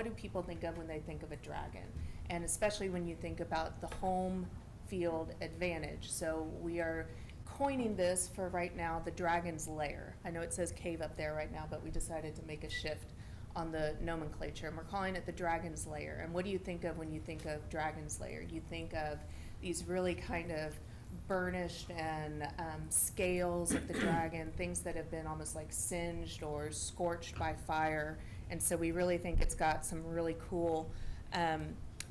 do people think of when they think of a dragon? And especially when you think about the home field advantage. So we are coining this for right now, the Dragon's Lair. I know it says cave up there right now, but we decided to make a shift on the nomenclature, and we're calling it the Dragon's Lair. And what do you think of when you think of Dragon's Lair? You think of these really kind of burnished and scales of the dragon, things that have been almost like singed or scorched by fire, And so we really think it's got some really cool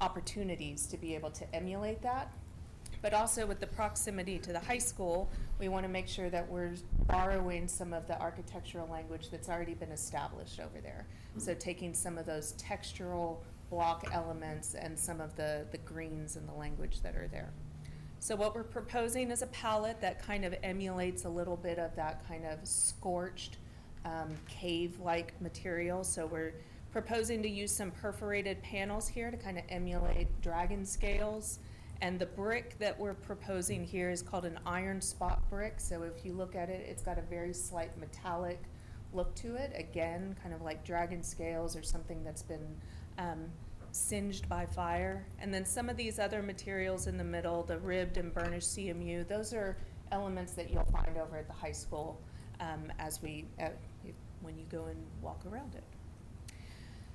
opportunities to be able to emulate that. But also with the proximity to the high school, we want to make sure that we're borrowing some of the architectural language that's already been established over there. So taking some of those textural block elements and some of the greens and the language that are there. So what we're proposing is a palette that kind of emulates a little bit of that kind of scorched cave-like material. So we're proposing to use some perforated panels here to kind of emulate dragon scales. And the brick that we're proposing here is called an iron spot brick. So if you look at it, it's got a very slight metallic look to it. Again, kind of like dragon scales or something that's been singed by fire. And then some of these other materials in the middle, the ribbed and burnished CMU, those are elements that you'll find over at the high school when you go and walk around it.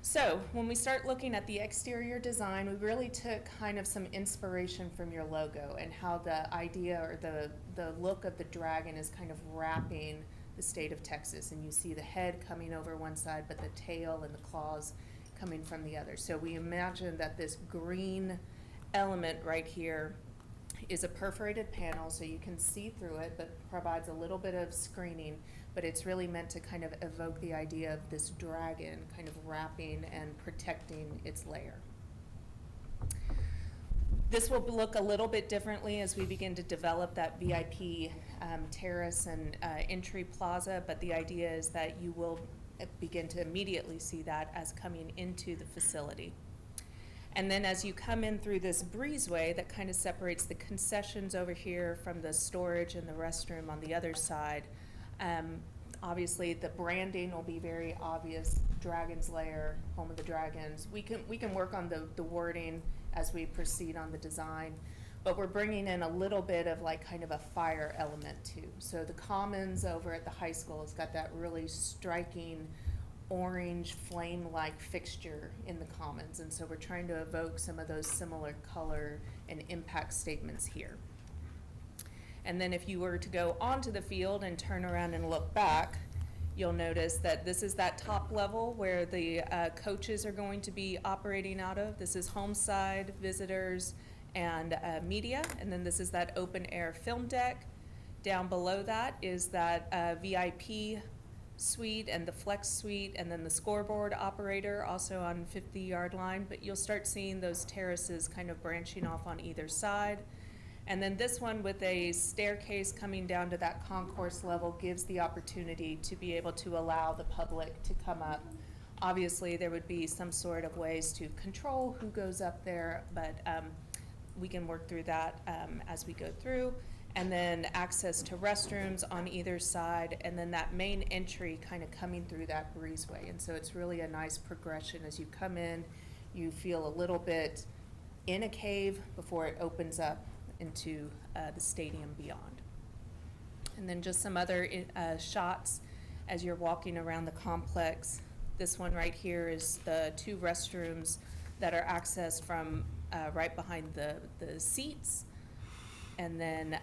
So when we start looking at the exterior design, we really took kind of some inspiration from your logo and how the idea or the look of the dragon is kind of wrapping the state of Texas. And you see the head coming over one side, but the tail and the claws coming from the other. So we imagine that this green element right here is a perforated panel, so you can see through it, but provides a little bit of screening. But it's really meant to kind of evoke the idea of this dragon kind of wrapping and protecting its lair. This will look a little bit differently as we begin to develop that VIP terrace and entry plaza, but the idea is that you will begin to immediately see that as coming into the facility. And then as you come in through this breezeway that kind of separates the concessions over here from the storage and the restroom on the other side, obviously the branding will be very obvious, Dragon's Lair, Home of the Dragons. We can work on the wording as we proceed on the design, but we're bringing in a little bit of like kind of a fire element too. So the commons over at the high school has got that really striking orange flame-like fixture in the commons, and so we're trying to evoke some of those similar color and impact statements here. And then if you were to go onto the field and turn around and look back, you'll notice that this is that top level where the coaches are going to be operating out of. This is home side, visitors, and media. And then this is that open air film deck. Down below that is that VIP suite and the flex suite, and then the scoreboard operator also on 50-yard line. But you'll start seeing those terraces kind of branching off on either side. And then this one with a staircase coming down to that concourse level gives the opportunity to be able to allow the public to come up. Obviously, there would be some sort of ways to control who goes up there, but we can work through that as we go through. And then access to restrooms on either side, and then that main entry kind of coming through that breezeway. And so it's really a nice progression. As you come in, you feel a little bit in a cave before it opens up into the stadium beyond. And then just some other shots as you're walking around the complex. This one right here is the two restrooms that are accessed from right behind the seats. And then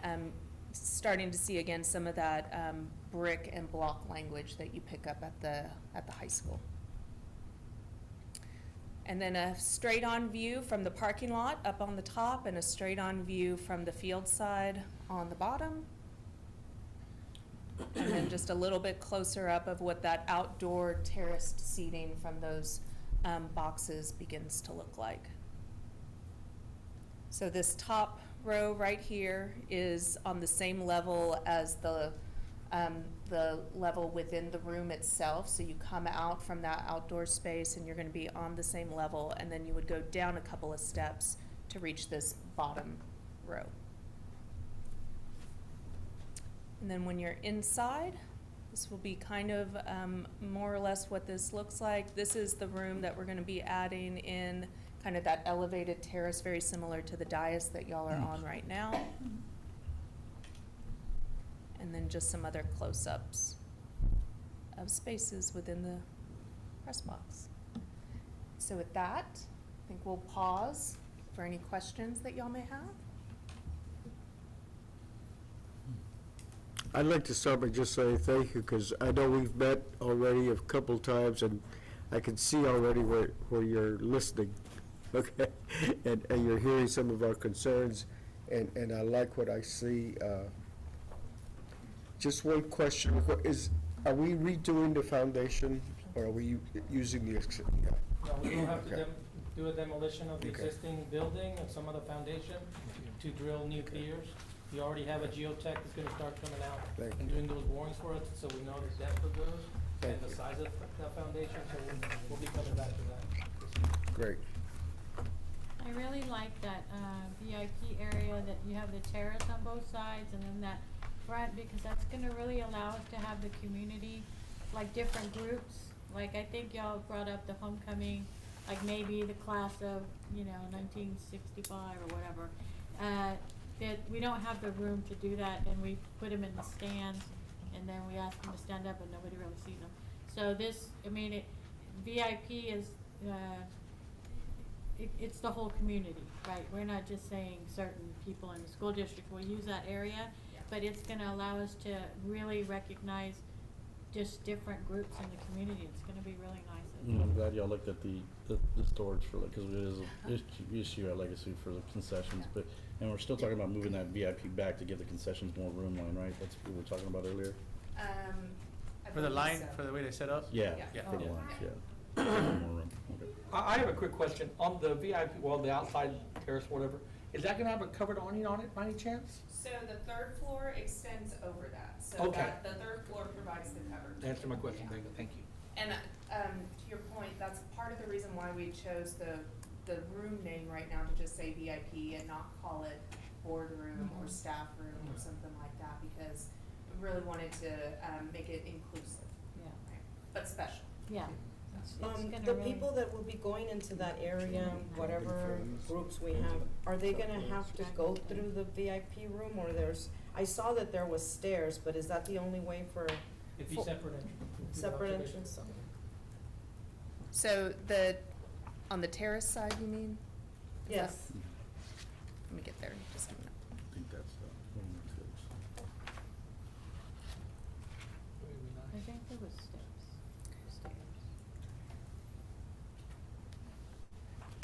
starting to see again some of that brick and block language that you pick up at the high school. And then a straight-on view from the parking lot up on the top, and a straight-on view from the field side on the bottom. And then just a little bit closer up of what that outdoor terraced seating from those boxes begins to look like. So this top row right here is on the same level as the level within the room itself. So you come out from that outdoor space and you're going to be on the same level, and then you would go down a couple of steps to reach this bottom row. And then when you're inside, this will be kind of more or less what this looks like. This is the room that we're going to be adding in, kind of that elevated terrace, very similar to the dais that y'all are on right now. And then just some other close-ups of spaces within the press box. So with that, I think we'll pause for any questions that y'all may have. I'd like to start by just saying thank you, because I know we've met already a couple times, and I can see already where you're listening, okay? And you're hearing some of our concerns, and I like what I see. Just one question, are we redoing the foundation, or are we using the? No, we will have to Okay. do a demolition of the Okay. existing building and some of the foundation to drill new piers. We already have a geotech that's gonna start coming out Thank and doing those borings for us, so we know the depth of those and Thank the you. size of the foundation, so we'll be coming back to that. Great. I really like that, VIP area that you have the terrace on both sides and then that front, because that's gonna really allow us to have the community, like different groups. Like, I think y'all brought up the homecoming, like maybe the class of, 1965 or whatever. That we don't have the room to do that, and we put them in the stands, and then we ask them to stand up, and nobody really sees them. So this, VIP is, it's the whole community, right? We're not just saying certain people in the school district will use that area, but it's gonna allow us to really recognize just different groups in the community. It's gonna be really nice. I'm glad y'all looked at the storage for, like, cause it is an issue at Legacy for the concessions, but, and we're still talking about moving that VIP back to give the concessions more room line, right? That's what we were talking about earlier? For the line, for the way they set up? Yeah, Yeah. for the lines, yeah. More room, okay. I have a quick question. On the VIP, well, the outside terrace, whatever, is that gonna have a covered awning on it by any chance? So the third floor extends over that, so Okay. the third floor provides the coverage. Answer my question, David, thank you. And, to your point, that's part of the reason why we chose the room name right now to just say VIP and not call it boardroom or staff room or something like that, because we really wanted to, make it inclusive, Yeah, right? But special. yeah. The people that will be going into that area, whatever groups we have, are they gonna have to go through the VIP room, or I saw that there was stairs, but is that the only way for It'd be separate entrance. separate entrance? So on the terrace side, you mean? Is that- Yes. Let me get there in just a minute. I think that's one of the tips. I think there was stairs.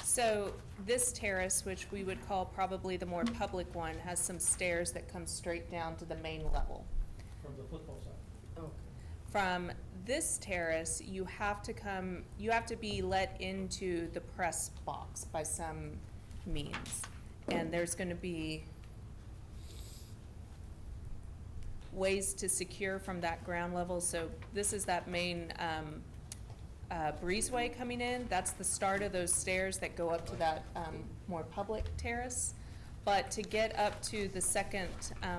So this terrace, which we would call probably the more public one, has some stairs that come straight down to the main level. From the football side. Okay. From this terrace, you have to be let into the press box by some means. And there's gonna be ways to secure from that ground level. So this is that main, breezeway coming in. That's the start of those stairs that go up to that, more public terrace. But to get up to the second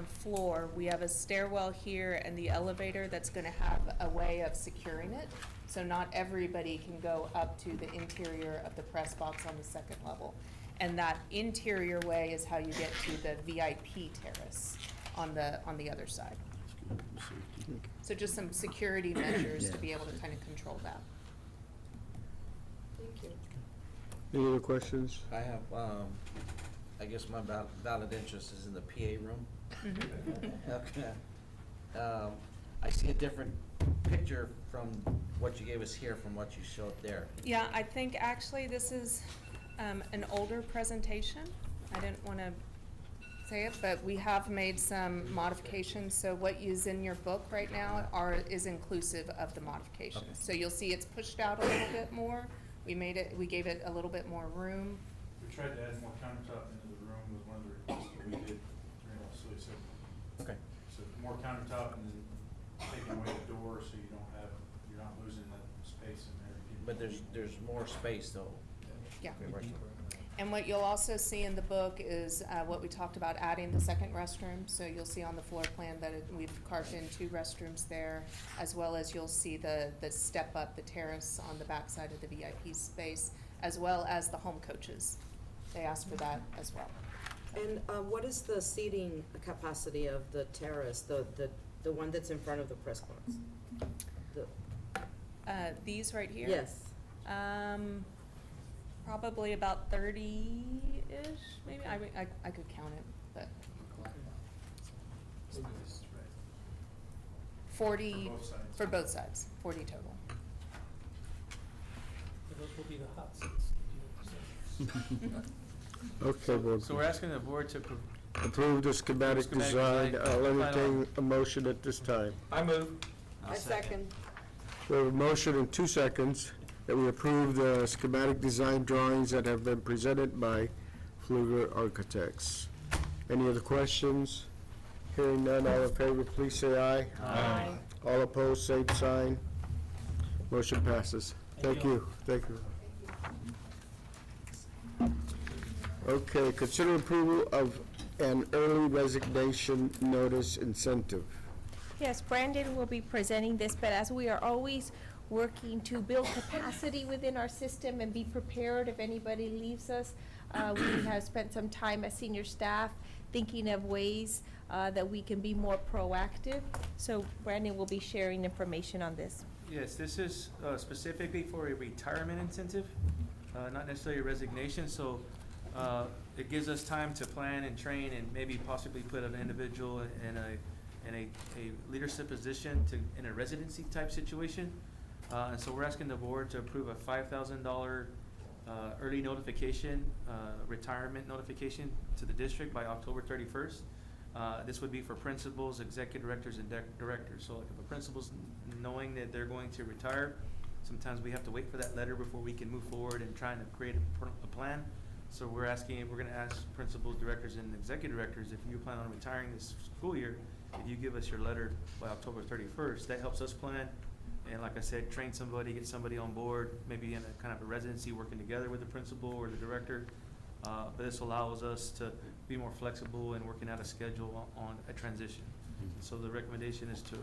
floor, we have a stairwell here and the elevator that's gonna have a way of securing it. So not everybody can go up to the interior of the press box on the second level. And that interior way is how you get to the VIP terrace on the other side. That's good. Safety. So just some security measures to be able to kind of control that. Thank you. Any other questions? I have, I guess my valid interest is in the PA room. Okay. I see a different picture from what you gave us here from what you showed there. Yeah, I think actually this is an older presentation. I didn't want to say it, but we have made some modifications. So what is in your book right now is inclusive of the modifications. Okay. So you'll see it's pushed out a little bit more. We gave it a little bit more room. We tried to add more countertop into the room was one of the requests that we did, so we said. Okay. So more countertop and then taking away the door so you're not losing that space in there. But there's more space though. Yeah. Okay, right. And what you'll also see in the book is what we talked about, adding the second restroom. So you'll see on the floor plan that we've carved in 2 restrooms there, as well as you'll see the step up, the terrace on the backside of the VIP space, as well as the home coaches. They asked for that as well. And what is the seating capacity of the terrace, the one that's in front of the press box? These right here? Yes. Probably about 30-ish, maybe. I could count it, but 40 For both sides. for both sides, 40 total. Those will be the hot seats. Okay, board. So we're asking the board to Approve the schematic Schematic design. design. I'll entertain a motion at this time. I move. I second. We have a motion in 2 seconds that we approve the schematic design drawings that have been presented by Fluger Architects. Any other questions? Hearing none, all in favor, please say aye. Aye. All opposed, same sign. Motion passes. Thank you, thank you. Okay, consider approval of an early resignation notice incentive. Yes, Brandon will be presenting this, but as we are always working to build capacity within our system and be prepared if anybody leaves us, we have spent some time as senior staff thinking of ways that we can be more proactive. So Brandon will be sharing information on this. Yes, this is specifically for a retirement incentive, not necessarily a resignation, so it gives us time to plan and train and maybe possibly put an individual in a leadership position in a residency type situation. And so we're asking the board to approve a $5,000 early notification, retirement notification to the district by October 31st. This would be for principals, executive directors, and directors. So like if a principal's knowing that they're going to retire, sometimes we have to wait for that letter before we can move forward and trying to create a plan. So we're gonna ask principals, directors, and executive directors, if you plan on retiring this school year, if you give us your letter by October 31st, that helps us plan. And like I said, train somebody, get somebody on board, maybe in a kind of a residency, working together with the principal or the director. But this allows us to be more flexible and working out a schedule on a transition. So the recommendation is to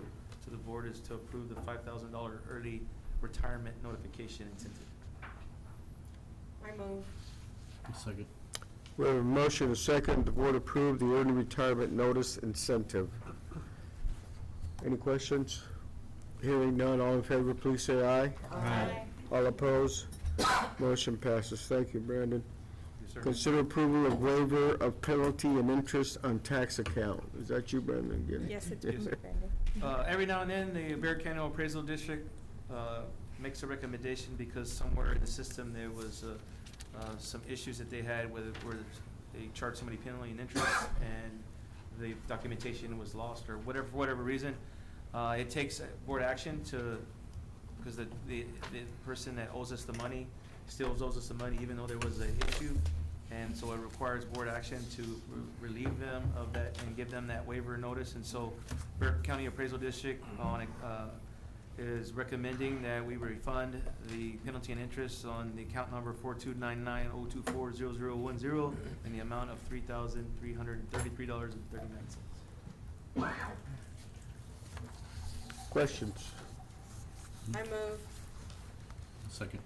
the board is to approve the $5,000 early retirement notification incentive. I move. Second. We have a motion, a second, the board approve the early retirement notice incentive. Any questions? Hearing none, all in favor, please say aye. Aye. All opposed? Motion passes. Thank you, Brandon. Yes, sir. Consider approval of waiver of penalty and interest on tax account. Is that you, Brandon, again? Yes, it's Yes. Brandon. Every now and then, the Bear County Appraisal District makes a recommendation because somewhere in the system there was some issues that they had where they charged somebody penalty and interest and the documentation was lost or whatever, for whatever reason. It takes board action because the person that owes us the money still owes us the money even though there was an issue. And so it requires board action to relieve them of that and give them that waiver notice. And so Bear County Appraisal District is recommending that we refund the penalty and interest on the account number 4299-024-0010 in the amount of $3,333.39. Questions? I move. Second.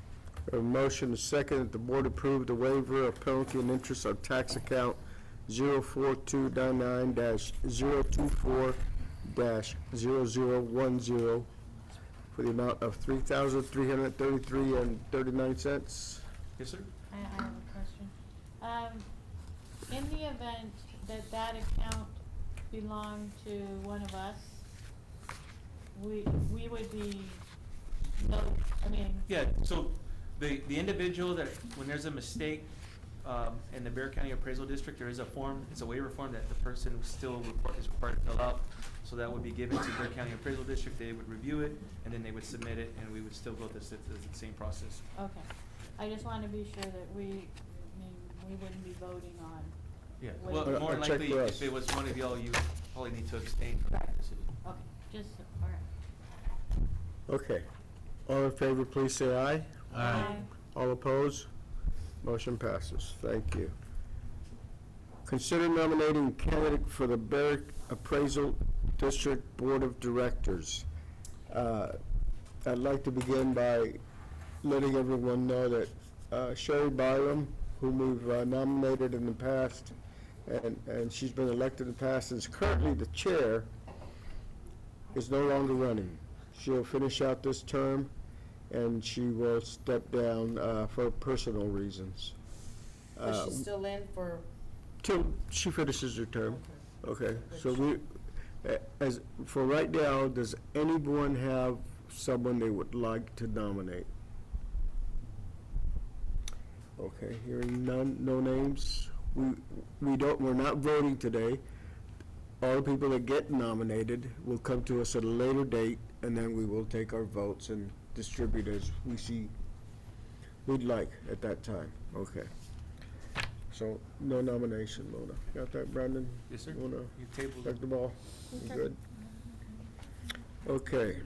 A motion, a second, that the board approve the waiver of penalty and interest on tax account 04299-024-0010 for the amount of $3,333.39. Yes, sir. I have a question. In the event that that account belonged to one of us, we would be, Yeah, so the individual that, when there's a mistake, in the Bear County Appraisal District, there is a form, it's a waiver form that the person still is required to fill out. So that would be given to Bear County Appraisal District, they would review it, and then they would submit it, and we would still go through the same process. okay. I just want to be sure that we wouldn't be voting on. Yeah, Waiver. well, more than check likely, for if us. it was one of y'all, you probably need to abstain from Right. the decision. Okay, just, all right. Okay. All in favor, please say aye. Aye. All opposed? Motion passes. Thank you. Consider nominating candidate for the Bear Appraisal District Board of Directors. I'd like to begin by letting everyone know that Sherry Byram, whom we've nominated in the past, and she's been elected in the past, is currently the chair, is no longer running. She'll finish out this term, and she will step down for personal reasons. Is she still in for? Till she finishes her term. Okay, so we, as, for right now, does anyone have someone they would like to nominate? Okay, hearing none, no names. We're not voting today. All the people that get nominated will come to us at a later date, and then we will take our votes and distribute as we see we'd like at that time. Okay. So, no nomination, Mona. Got that, Brandon? Yes, sir. Mona, You tabled take it. the ball. You Okay. good? Okay.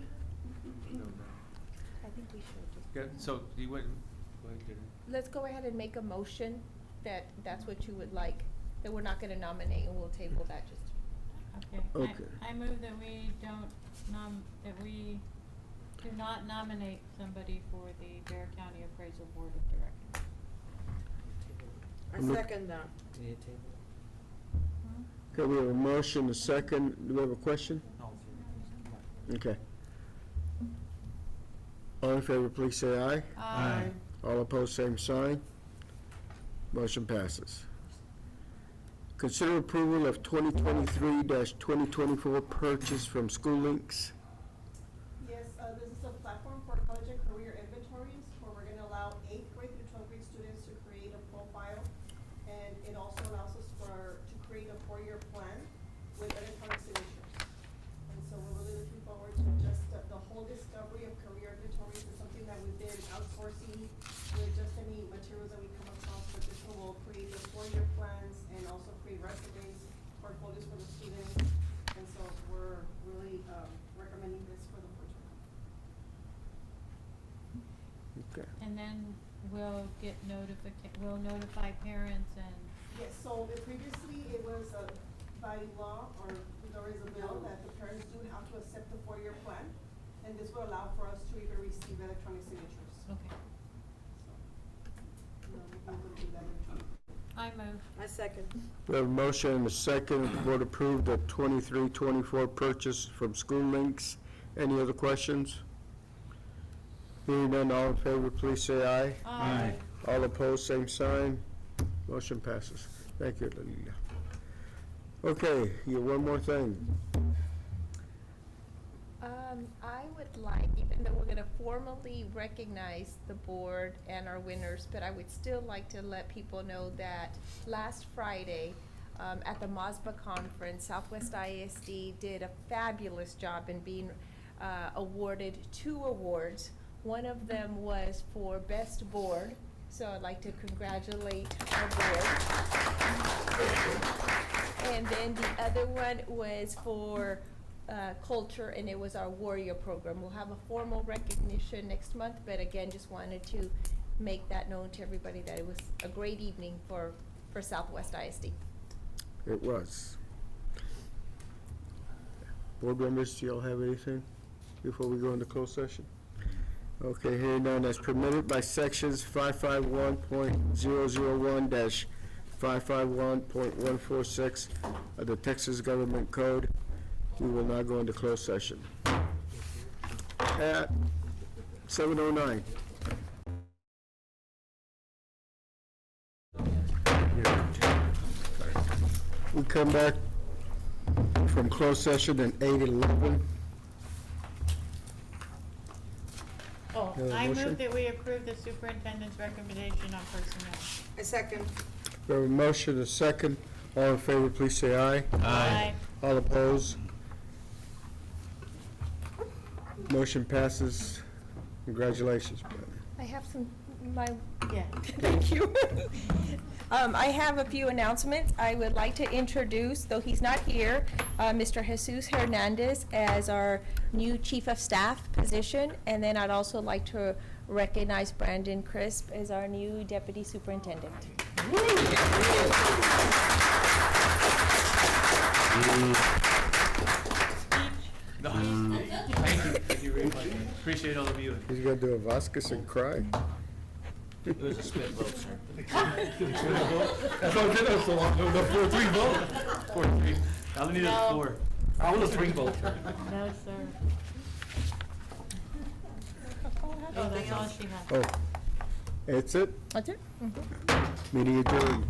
I think we should just. Yeah, so you went, go ahead, Jerry. Let's go ahead and make a motion that that's what you would like, that we're not gonna nominate and we'll table that just. Okay. Okay. I move that we don't that we do not nominate somebody for the Bear County Appraisal Board of Directors. I Look- second that. Okay, we have a motion, a second. Do we have a question? Okay. All in favor, please say aye. Aye. All opposed, same sign. Motion passes. Consider approval of 2023-2024 purchase from School Links. Yes, this is a platform for college and career inventories where we're gonna allow 8th grade through 12th grade students to create a profile. And it also allows us to create a 4-year plan with electronic signatures. And so we're really looking forward to just the whole discovery of career inventories is something that we've been outsourcing with just any materials that we come across. But this one will create the 4-year plans and also create resumes, portfolios for the students. And so we're really recommending this for the first one. Okay. And then we'll notify parents and, Yes, so previously it was by law, or there is a bill that the parents do have to accept the 4-year plan. And this will allow for us to even receive electronic signatures. okay. So, we can do that electronically. I move. I second. We have a motion and a second. The board approved the 23-24 purchase from School Links. Any other questions? Hearing none, all in favor, please say aye. Aye. All opposed, same sign. Motion passes. Thank you, Lilia. Okay, one more thing. I would like, even though we're gonna formally recognize the board and our winners, but I would still like to let people know that last Friday, at the MOSBA conference, Southwest ISD did a fabulous job in being awarded 2 awards. One of them was for Best Board, so I'd like to congratulate our board. And then the other one was for culture, and it was our Warrior program. We'll have a formal recognition next month, but again, just wanted to make that known to everybody that it was a great evening for Southwest ISD. It was. Board members, do y'all have anything before we go into closed session? Okay, hearing none, as permitted by sections 551.001-551.146 of the Texas Government Code, we will now go into closed session. At 7:09. We come back from closed session at 8:11. Oh, You have a I motion? move that we approve the superintendent's recommendation on personnel. I second. We have a motion, a second. All in favor, please say aye. Aye. All opposed? Motion passes. Congratulations, Brandon. I have Yeah. thank you. I have a few announcements. I would like to introduce, though he's not here, Mr. Jesus Hernandez as our new Chief of Staff position. And then I'd also like to recognize Brandon Crisp as our new Deputy Superintendent. No, thank you very much. Appreciate all of you. He's gonna do a Vasquez and cry. It was a split vote, sir. That's all I did, that was so long, the 4-3 vote. 4-3. I only needed No. 4. I was a 3 vote. No, sir. Oh, that's all she has. Oh, that's it? That's it? Meeting adjourned.